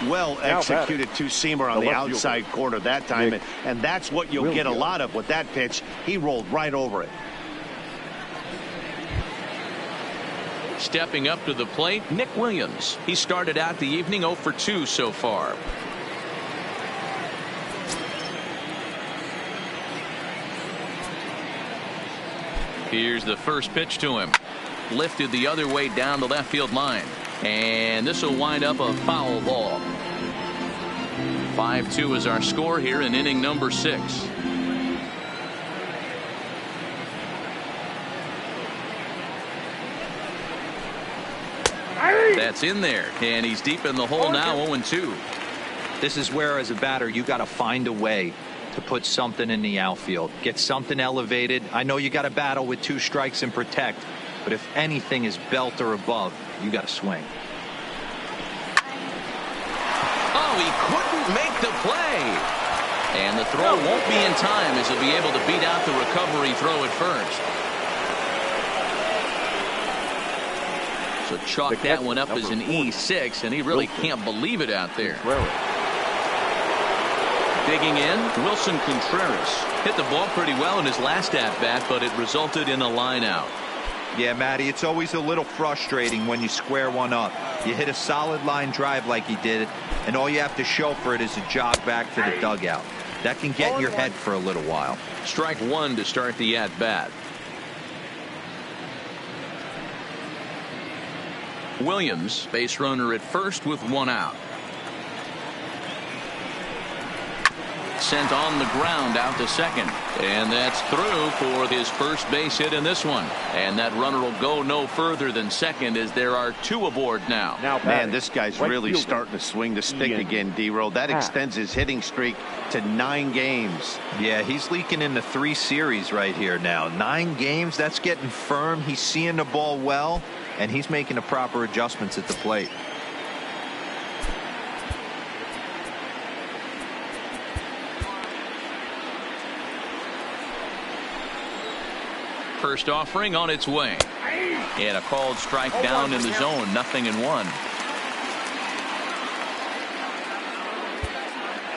Well executed two-seamer on the outside corner that time, and that's what you'll get a lot of with that pitch. He rolled right over it. Stepping up to the plate, Nick Williams. He started out the evening 0 for 2 so far. Here's the first pitch to him. Lifted the other way down the left field line. And this will wind up a foul ball. 5-2 is our score here in inning number 6. That's in there, and he's deep in the hole now, 0-2. This is where, as a batter, you got to find a way to put something in the outfield, get something elevated. I know you got to battle with 2 strikes and protect, but if anything is belt or above, you got to swing. Oh, he couldn't make the play, and the throw won't be in time as he'll be able to beat out the recovery throw at first. So chalk that one up as an E6, and he really can't believe it out there. Digging in, Wilson Contreras hit the ball pretty well in his last at-bat, but it resulted in a line out. Yeah, Matty, it's always a little frustrating when you square one up. You hit a solid line drive like he did, and all you have to show for it is a jog back to the dugout. That can get in your head for a little while. Strike 1 to start the at-bat. Williams, base runner at first with 1 out. Sent on the ground out to second, and that's through for his first base hit in this one. And that runner will go no further than second as there are 2 aboard now. Man, this guy's really starting to swing the stick again, D-Roll. That extends his hitting streak to 9 games. Yeah, he's leaking into 3 series right here now. 9 games, that's getting firm. He's seeing the ball well, and he's making the proper adjustments at the plate. First offering on its way. And a called strike down in the zone, 0-1.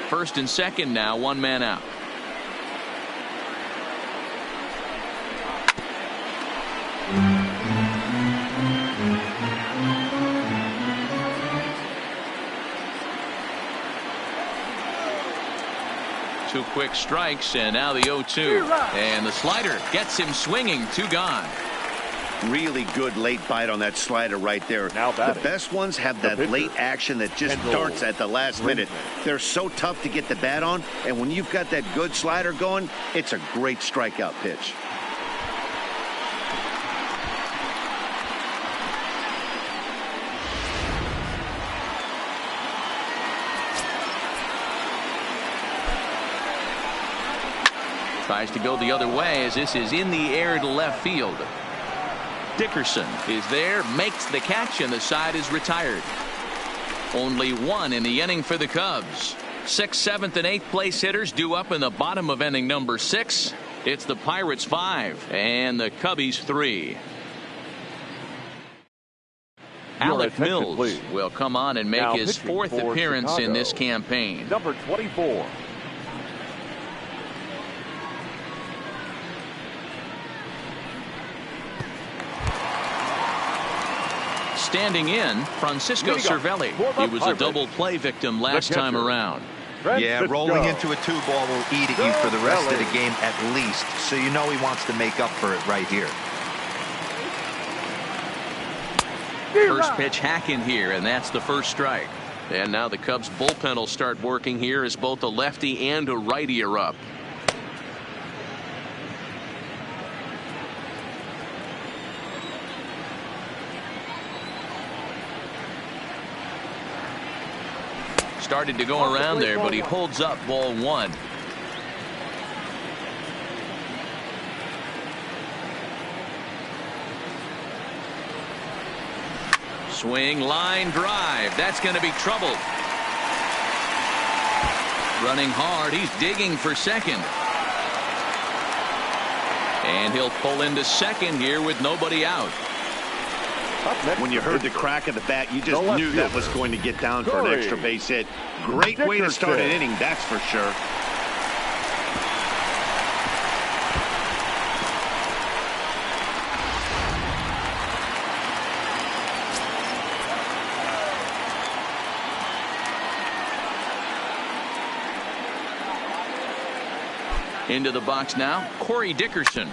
First and second now, 1 man out. Two quick strikes, and now the 0-2. And the slider gets him swinging. 2 gone. Really good late bite on that slider right there. The best ones have that late action that just darts at the last minute. They're so tough to get the bat on, and when you've got that good slider going, it's a great strikeout pitch. Tries to go the other way as this is in the air to left field. Dickerson is there, makes the catch, and the side is retired. Only 1 in the inning for the Cubs. 6th, 7th, and 8th place hitters due up in the bottom of inning number 6. It's the Pirates 5 and the Cubbies 3. Alec Mills will come on and make his 4th appearance in this campaign. Number 24. Standing in, Francisco Cervelli. He was a double play victim last time around. Yeah, rolling into a 2-ball will eat at you for the rest of the game at least, so you know he wants to make up for it right here. First pitch hack in here, and that's the first strike. And now the Cubs bullpen will start working here as both a lefty and a righty are up. Started to go around there, but he holds up ball 1. Swing, line drive. That's going to be trouble. Running hard. He's digging for second. And he'll pull into second here with nobody out. When you heard the crack of the bat, you just knew that was going to get down for an extra base hit. Great way to start an inning, that's for sure. Into the box now, Corey Dickerson.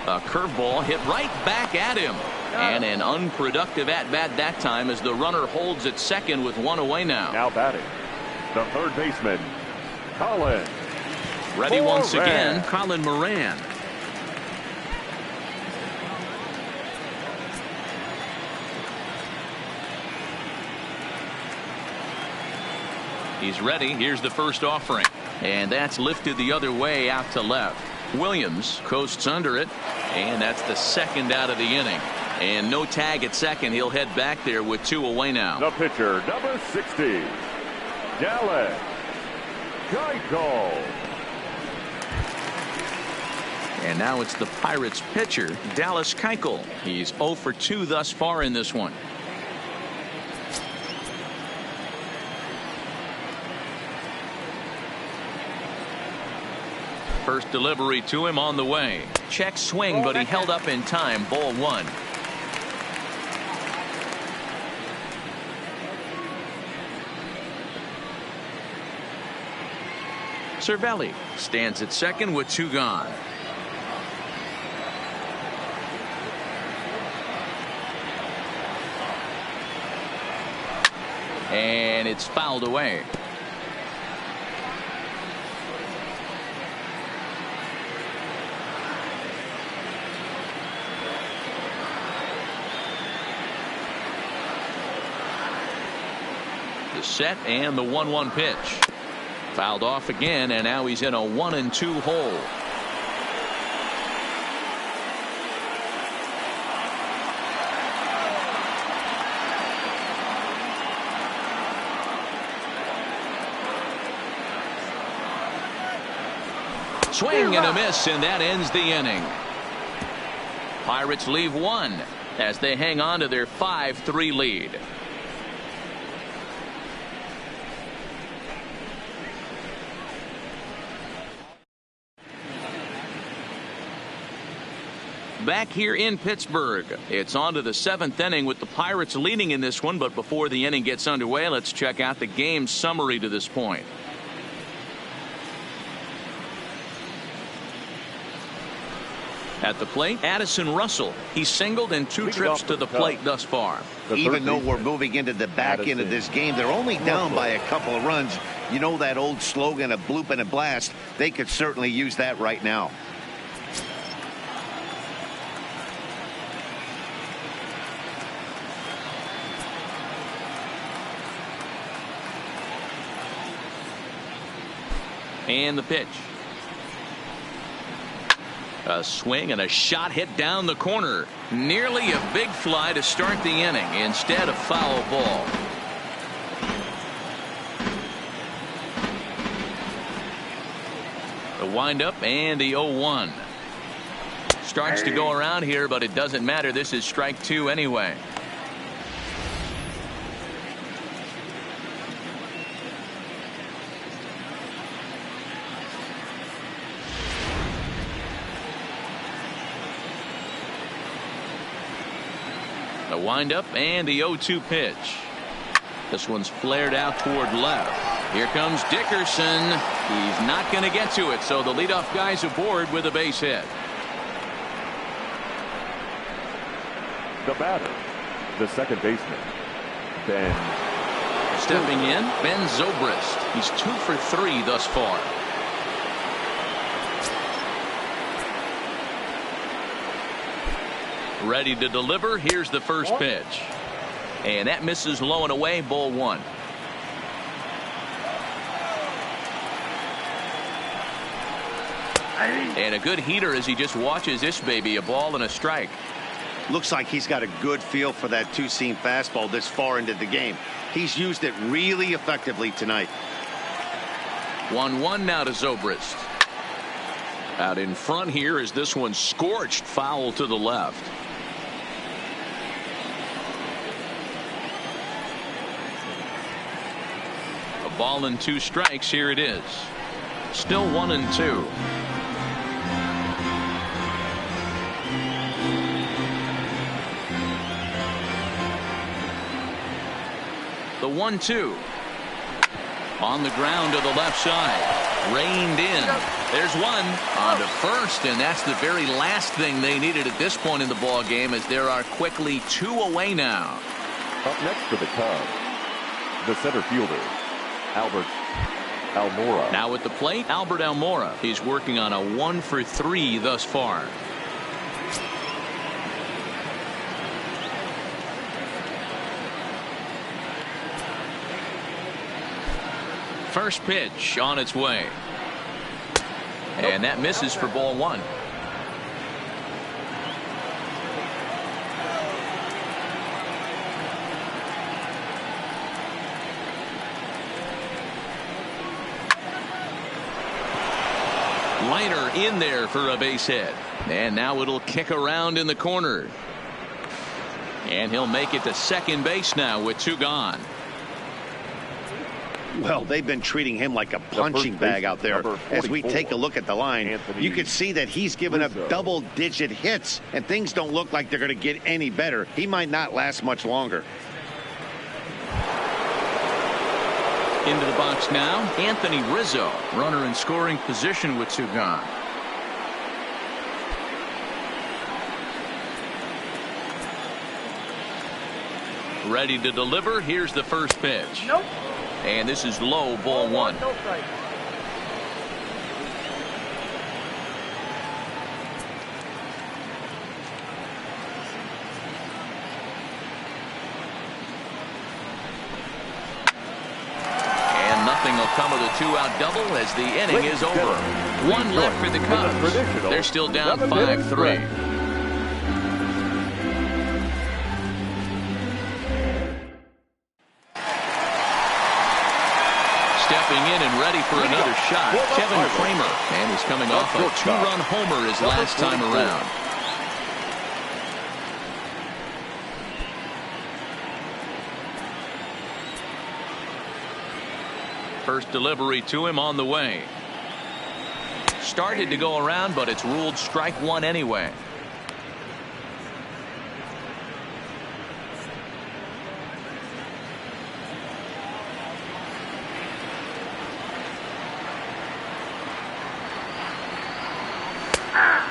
A curveball hit right back at him. And an unproductive at-bat that time as the runner holds at second with one away now. Now batting, the third baseman, Colin. Ready once again, Colin Moran. He's ready. Here's the first offering. And that's lifted the other way out to left. Williams coasts under it. And that's the second out of the inning. And no tag at second. He'll head back there with two away now. The pitcher, number 60, Dallas Keuchel. And now it's the Pirates pitcher, Dallas Keuchel. He's 0 for 2 thus far in this one. First delivery to him on the way. Check swing, but he held up in time. Ball 1. Cervelli stands at second with 2 gone. And it's fouled away. The set and the 1-1 pitch. Fouled off again, and now he's in a 1-2 hole. Swing and a miss, and that ends the inning. Pirates leave 1 as they hang on to their 5-3 lead. Back here in Pittsburgh, it's on to the 7th inning with the Pirates leading in this one. But before the inning gets underway, let's check out the game summary to this point. At the plate, Addison Russell. He singled in 2 trips to the plate thus far. Even though we're moving into the back end of this game, they're only down by a couple of runs. You know that old slogan, a bloop and a blast. They could certainly use that right now. And the pitch. A swing and a shot hit down the corner. Nearly a big fly to start the inning. Instead, a foul ball. The windup and the 0-1. Starts to go around here, but it doesn't matter. This is strike 2 anyway. The windup and the 0-2 pitch. This one's flared out toward left. Here comes Dickerson. He's not going to get to it, so the leadoff guy's aboard with a base hit. The batter, the second baseman, Ben. Stepping in, Ben Zobrist. He's 2 for 3 thus far. Ready to deliver. Here's the first pitch. And that misses low and away. Ball 1. And a good heater as he just watches this baby. A ball and a strike. Looks like he's got a good feel for that 2-seam fastball this far into the game. He's used it really effectively tonight. 1-1 now to Zobrist. Out in front here is this one scorched foul to the left. A ball and 2 strikes. Here it is. Still 1-2. The 1-2 on the ground to the left side. Reined in. There's one on to first, and that's the very last thing they needed at this point in the ball game, as there are quickly 2 away now. Up next for the Cubs, the center fielder, Albert Almora. Now at the plate, Albert Almora. He's working on a 1-for-3 thus far. First pitch on its way. And that misses for ball 1. Liner in there for a base hit. And now it'll kick around in the corner. And he'll make it to second base now with 2 gone. Well, they've been treating him like a punching bag out there. As we take a look at the line, you can see that he's given up double-digit hits, and things don't look like they're going to get any better. He might not last much longer. Into the box now, Anthony Rizzo, runner in scoring position with 2 gone. Ready to deliver. Here's the first pitch. Nope. And this is low, ball 1. No strike. And nothing will come of the 2-out double as the inning is over. 1 left for the Cubs. They're still down 5-3. Stepping in and ready for another shot, Kevin Kramer. And he's coming off a 2-run homer his last time around. First delivery to him on the way. Started to go around, but it's ruled strike 1 anyway.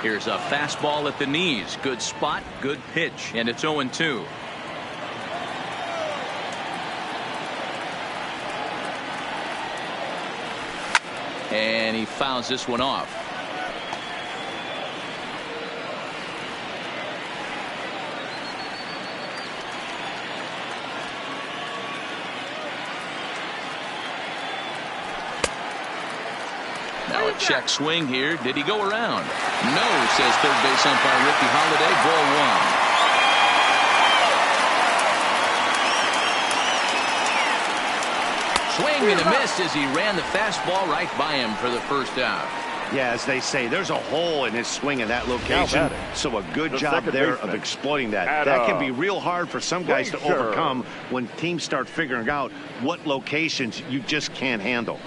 Here's a fastball at the knees. Good spot, good pitch, and it's 0-2. And he fouls this one off. Now a check swing here. Did he go around? No, says third base umpire Ricky Holiday. Ball 1. Swing and a miss as he ran the fastball right by him for the first out. Yeah, as they say, there's a hole in his swing in that location. So a good job there of exploiting that. That can be real hard for some guys to overcome when teams start figuring out what locations you just can't handle.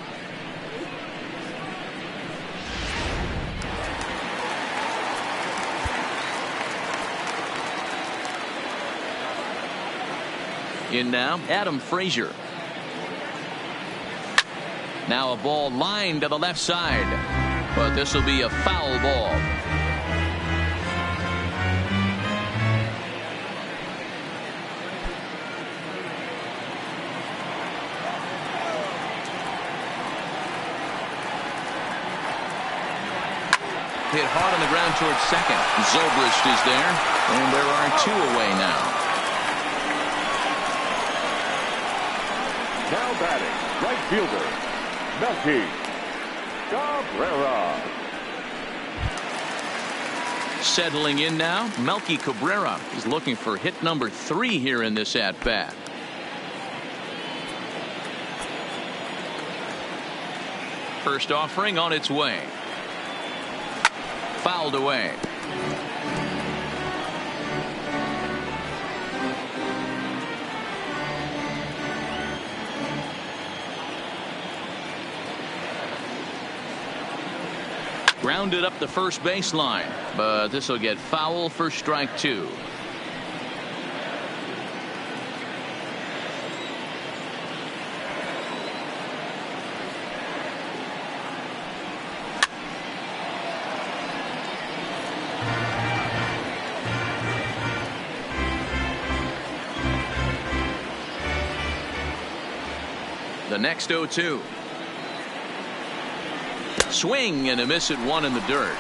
In now, Adam Frazier. Now a ball lined to the left side, but this will be a foul ball. Hit hard on the ground towards second. Zobrist is there, and there are 2 away now. Now batting, right fielder, Melky Cabrera. Settling in now, Melky Cabrera is looking for hit number 3 here in this at-bat. First offering on its way. Fouled away. Grounded up the first baseline, but this will get foul for strike 2. The next 0-2. Swing and a miss at one in the dirt.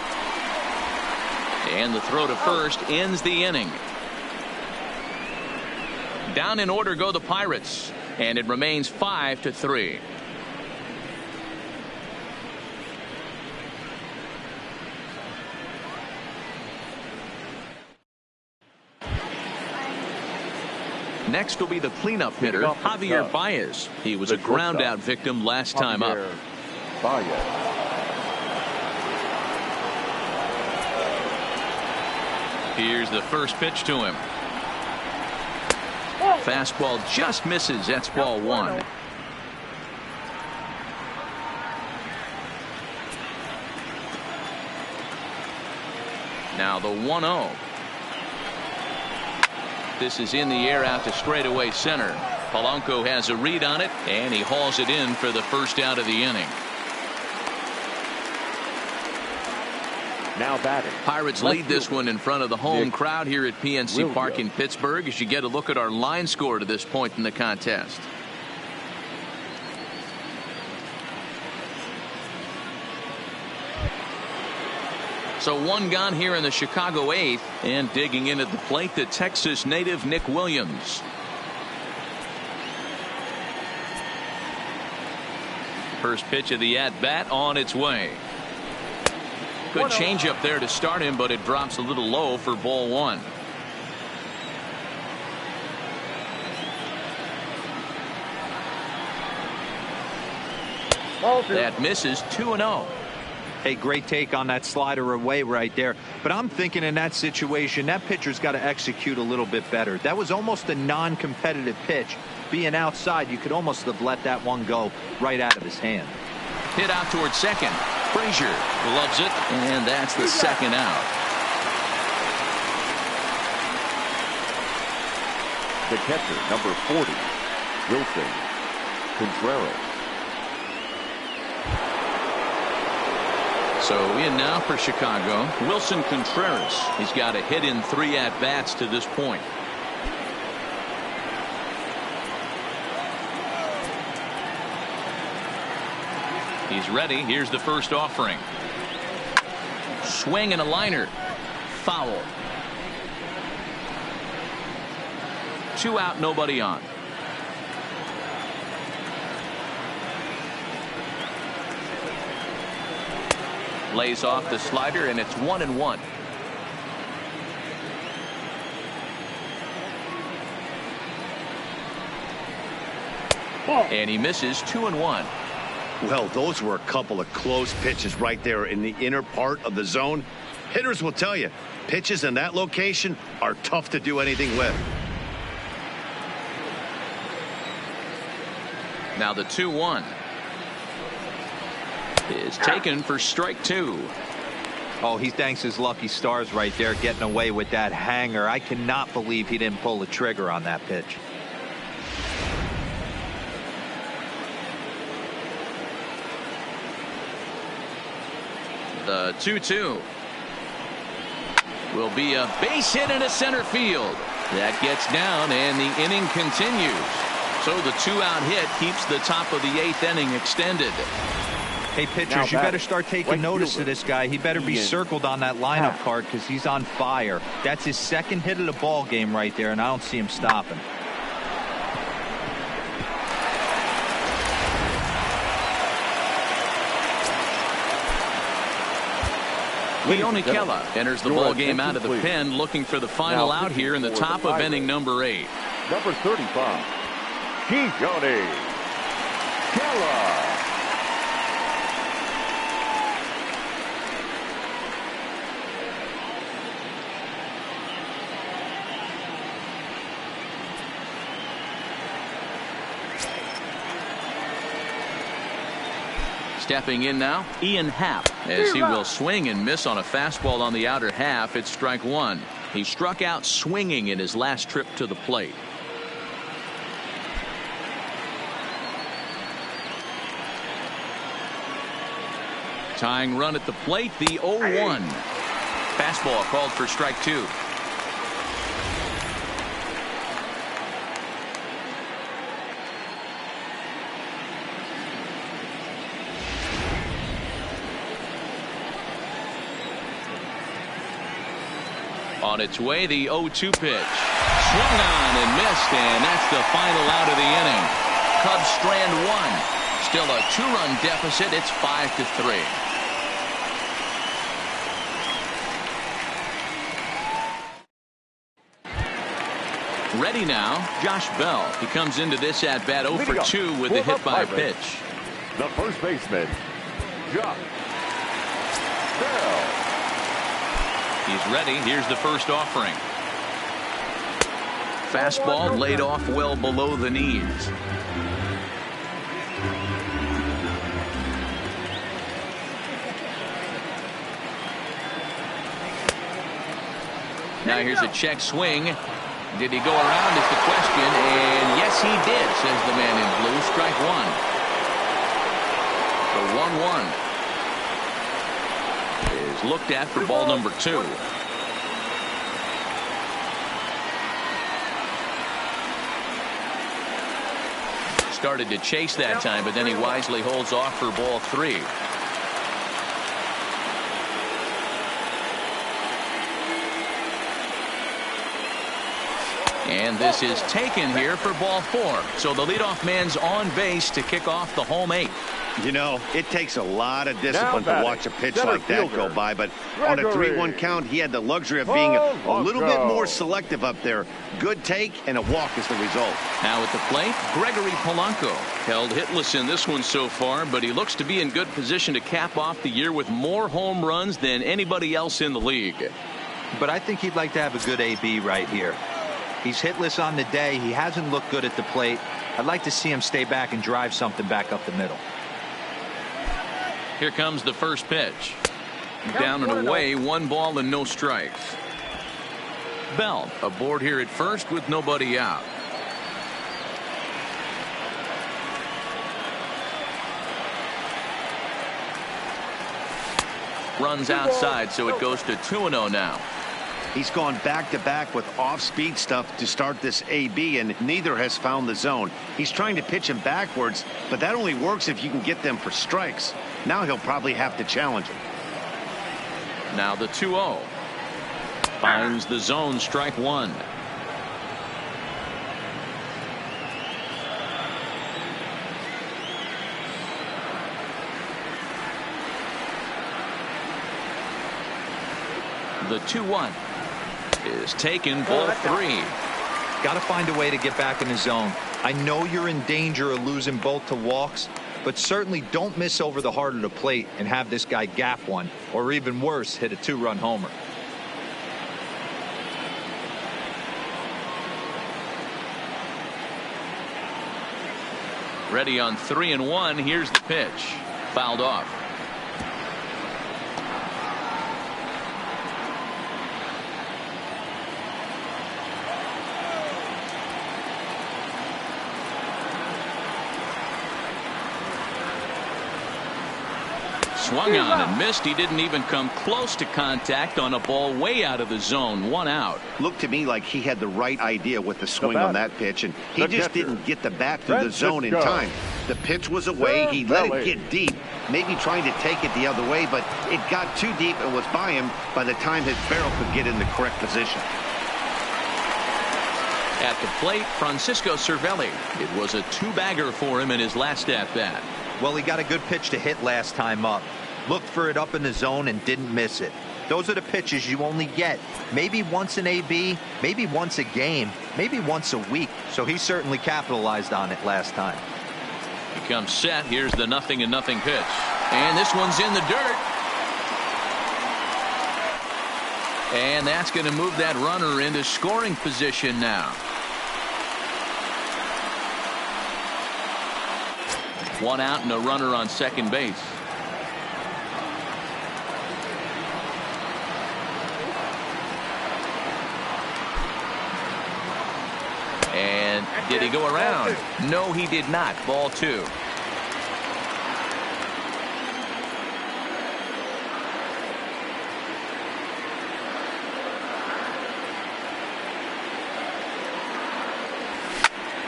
And the throw to first ends the inning. Down in order go the Pirates, and it remains 5-3. Next will be the cleanup hitter, Javier Baez. He was a ground out victim last time up. Here's the first pitch to him. Fastball just misses. That's ball one. Now the 1-0. This is in the air out to straightaway center. Polanco has a read on it, and he hauls it in for the first out of the inning. Now batting. Pirates lead this one in front of the home crowd here at PNC Park in Pittsburgh as you get a look at our line score to this point in the contest. So one gone here in the Chicago 8th, and digging in at the plate, the Texas native Nick Williams. First pitch of the at-bat on its way. Good changeup there to start him, but it drops a little low for ball one. That misses. 2-0. Hey, great take on that slider away right there. But I'm thinking in that situation, that pitcher's got to execute a little bit better. That was almost a non-competitive pitch. Being outside, you could almost have let that one go right out of his hand. Hit out towards second. Frazier loves it, and that's the second out. The catcher, number 40, Wilson Contreras. So in now for Chicago, Wilson Contreras. He's got a hit in 3 at-bats to this point. He's ready. Here's the first offering. Swing and a liner. Foul. 2 out, nobody on. Lays off the slider, and it's 1-1. And he misses. 2-1. Well, those were a couple of close pitches right there in the inner part of the zone. Hitters will tell you, pitches in that location are tough to do anything with. Now the 2-1 is taken for strike 2. Oh, he thanks his lucky stars right there, getting away with that hanger. I cannot believe he didn't pull the trigger on that pitch. The 2-2 will be a base hit into center field. That gets down, and the inning continues. So the 2-out hit keeps the top of the 8th inning extended. Hey, pitchers, you better start taking notice of this guy. He better be circled on that lineup card because he's on fire. That's his second hit of the ball game right there, and I don't see him stopping. Leone Kela enters the ball game out of the pen, looking for the final out here in the top of inning number 8. Number 35, Keone Kela. Stepping in now, Ian Happ, as he will swing and miss on a fastball on the outer half. It's strike 1. He struck out swinging in his last trip to the plate. Tying run at the plate, the 0-1. Fastball called for strike 2. On its way, the 0-2 pitch. Swung on and missed, and that's the final out of the inning. Cubs strand one. Still a 2-run deficit. It's 5-3. Ready now, Josh Bell. He comes into this at-bat 0 for 2 with a hit by a pitch. The first baseman, Josh Bell. He's ready. Here's the first offering. Fastball laid off well below the knees. Now here's a check swing. Did he go around is the question, and yes he did, says the man in blue. Strike one. The 1-1 is looked at for ball number 2. Started to chase that time, but then he wisely holds off for ball 3. And this is taken here for ball 4. So the leadoff man's on base to kick off the home 8th. You know, it takes a lot of discipline to watch a pitch like that go by, but on a 3-1 count, he had the luxury of being a little bit more selective up there. Good take, and a walk is the result. Now at the plate, Gregory Polanco. Held hitless in this one so far, but he looks to be in good position to cap off the year with more home runs than anybody else in the league. But I think he'd like to have a good AB right here. He's hitless on the day. He hasn't looked good at the plate. I'd like to see him stay back and drive something back up the middle. Here comes the first pitch. Down and away, 1 ball and no strikes. Bell aboard here at first with nobody out. Runs outside, so it goes to 2-0 now. He's gone back-to-back with off-speed stuff to start this AB, and neither has found the zone. He's trying to pitch him backwards, but that only works if you can get them for strikes. Now he'll probably have to challenge him. Now the 2-0. Finds the zone, strike 1. The 2-1 is taken, ball 3. Got to find a way to get back in the zone. I know you're in danger of losing both to walks, but certainly don't miss over the heart of the plate and have this guy gap one, or even worse, hit a 2-run homer. Ready on 3-1. Here's the pitch. Fouled off. Swung on and missed. He didn't even come close to contact on a ball way out of the zone. 1 out. Looked to me like he had the right idea with the swing on that pitch, and he just didn't get the bat through the zone in time. The pitch was away. He let it get deep, maybe trying to take it the other way, but it got too deep and was by him by the time his barrel could get in the correct position. At the plate, Francisco Cervelli. It was a 2-bagger for him in his last at-bat. Well, he got a good pitch to hit last time up. Looked for it up in the zone and didn't miss it. Those are the pitches you only get maybe once in AB, maybe once a game, maybe once a week. So he certainly capitalized on it last time. He comes set. Here's the 0-0 pitch. And this one's in the dirt. And that's going to move that runner into scoring position now. 1 out and a runner on second base. And did he go around? No, he did not. Ball 2.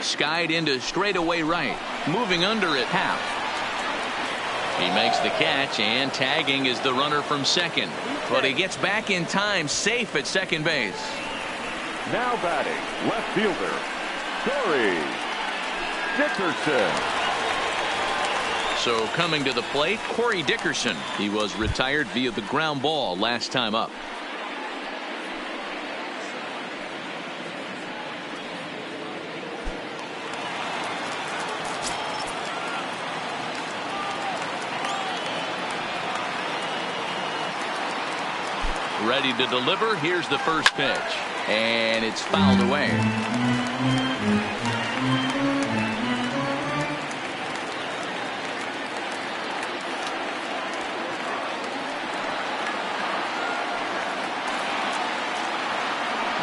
Skied into straightaway right. Moving under at half. He makes the catch, and tagging is the runner from second. But he gets back in time, safe at second base. Now batting, left fielder, Corey Dickerson. So coming to the plate, Corey Dickerson. He was retired via the ground ball last time up. Ready to deliver. Here's the first pitch. And it's fouled away.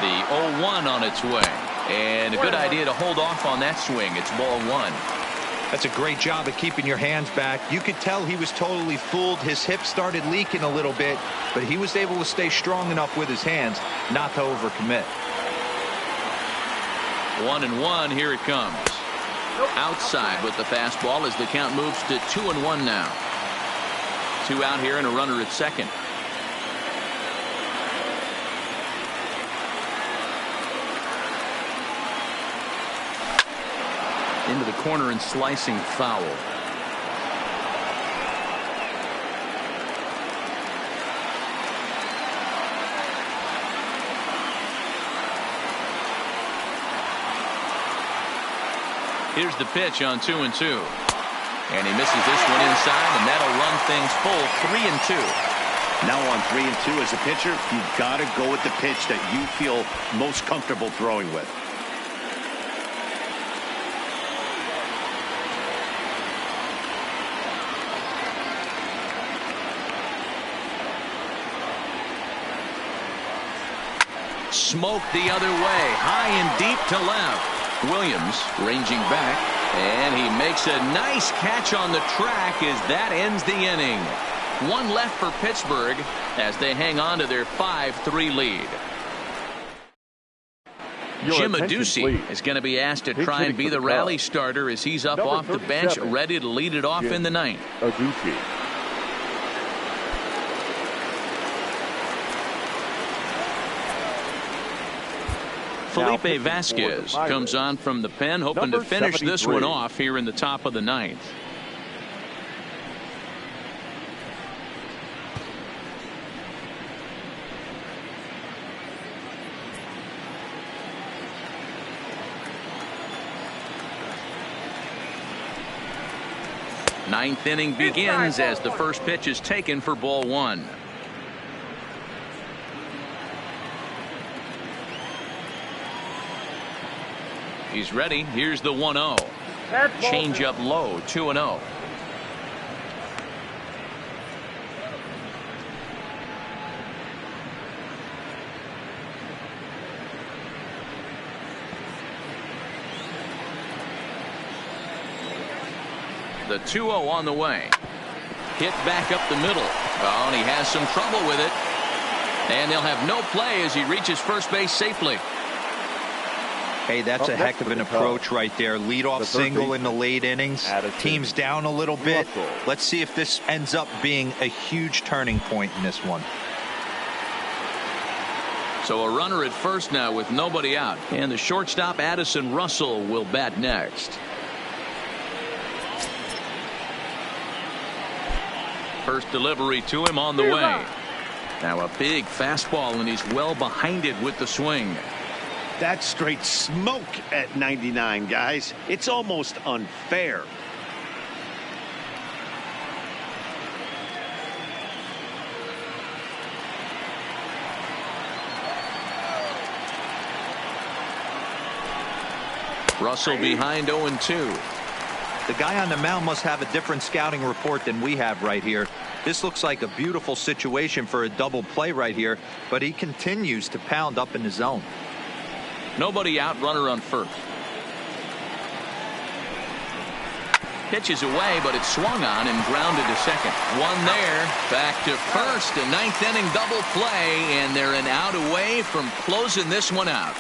The 0-1 on its way. And a good idea to hold off on that swing. It's ball one. That's a great job of keeping your hands back. You could tell he was totally fooled. His hip started leaking a little bit, but he was able to stay strong enough with his hands not to overcommit. 1-1. Here it comes. Outside with the fastball as the count moves to 2-1 now. 2 out here and a runner at second. Into the corner and slicing foul. Here's the pitch on 2-2. And he misses this one inside, and that'll run things full 3-2. Now on 3-2 as a pitcher, you've got to go with the pitch that you feel most comfortable throwing with. Smoked the other way, high and deep to left. Williams ranging back, and he makes a nice catch on the track as that ends the inning. 1 left for Pittsburgh as they hang on to their 5-3 lead. Jim Adduci is going to be asked to try and be the rally starter as he's up off the bench, ready to lead it off in the ninth. Adduci. Felipe Vasquez comes on from the pen, hoping to finish this one off here in the top of the ninth. Ninth inning begins as the first pitch is taken for ball one. He's ready. Here's the 1-0. Change up low. 2-0. The 2-0 on the way. Hit back up the middle. Oh, and he has some trouble with it. And they'll have no play as he reaches first base safely. Hey, that's a heck of an approach right there. Leadoff single in the late innings. Team's down a little bit. Let's see if this ends up being a huge turning point in this one. So a runner at first now with nobody out. And the shortstop Addison Russell will bat next. First delivery to him on the way. Now a big fastball, and he's well behind it with the swing. That's straight smoke at 99, guys. It's almost unfair. Russell behind 0-2. The guy on the mound must have a different scouting report than we have right here. This looks like a beautiful situation for a double play right here, but he continues to pound up in the zone. Nobody out, runner on first. Pitches away, but it's swung on and grounded to second. One there, back to first. A ninth inning double play, and they're an out away from closing this one out.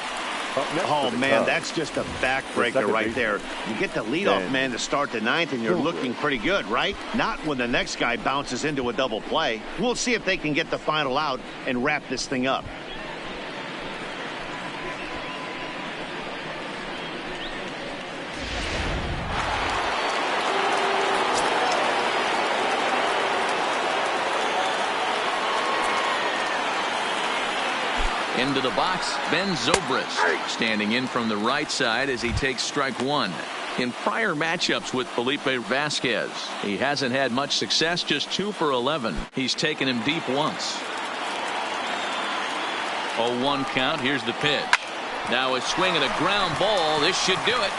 Oh, man, that's just a backbreaker right there. You get the leadoff man to start the ninth, and you're looking pretty good, right? Not when the next guy bounces into a double play. We'll see if they can get the final out and wrap this thing up. Into the box, Ben Zobrist standing in from the right side as he takes strike one. In prior matchups with Felipe Vasquez, he hasn't had much success, just 2 for 11. He's taken him deep once. 0-1 count. Here's the pitch. Now a swing and a ground ball. This should do it.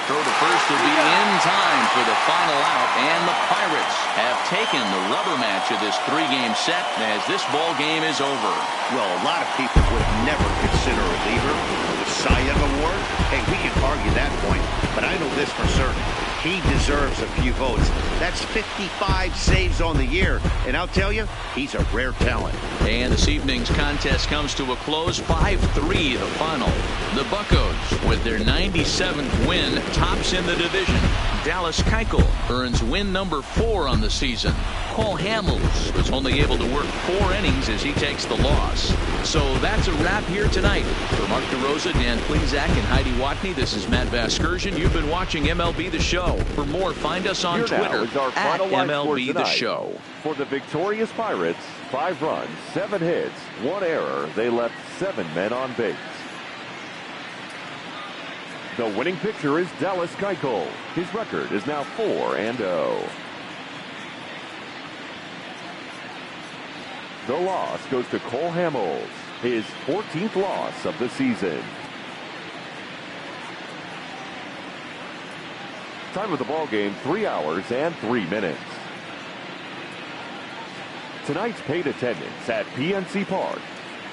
Throw to first will be in time for the final out, and the Pirates have taken the rubber match of this 3-game set as this ball game is over. Well, a lot of people would never consider a reliever the Cy Young Award. Hey, we can argue that point, but I know this for certain. He deserves a few votes. That's 55 saves on the year, and I'll tell you, he's a rare talent. And this evening's contest comes to a close, 5-3 the final. The Buccos, with their 97th win, tops in the division. Dallas Keuchel earns win number 4 on the season. Cole Hamels was only able to work 4 innings as he takes the loss. So that's a wrap here tonight. For Mark DeRosa, Dan Plesac, and Heidi Watney, this is Matt Vasgersian. You've been watching MLB The Show. For more, find us on Twitter at MLB The Show. For the victorious Pirates, 5 runs, 7 hits, 1 error. They left 7 men on base. The winning pitcher is Dallas Keuchel. His record is now 4-0. The loss goes to Cole Hamels, his 14th loss of the season. Time of the ball game, 3 hours and 3 minutes. Tonight's paid attendance at PNC Park,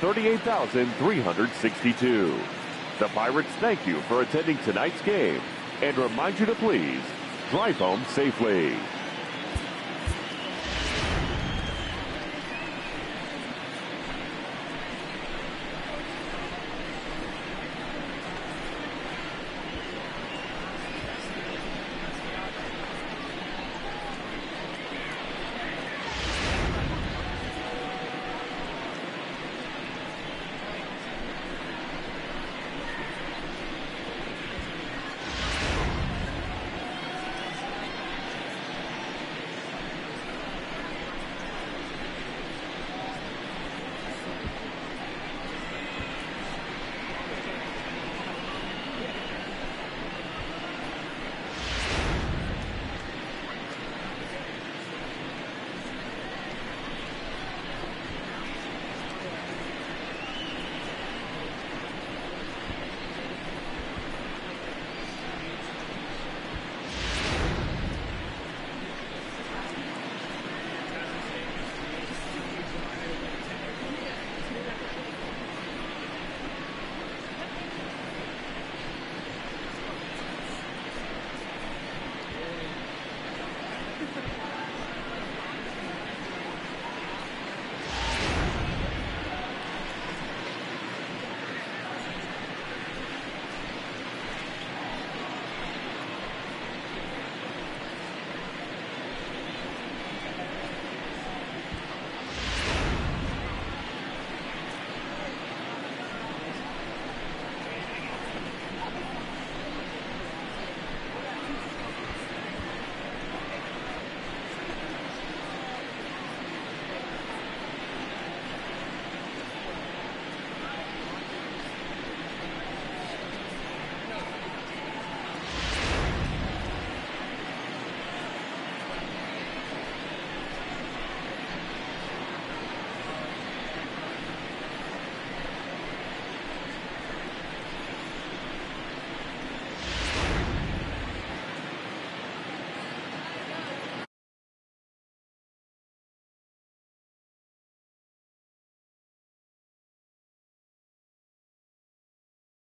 38,362. The Pirates thank you for attending tonight's game and remind you to please drive home safely.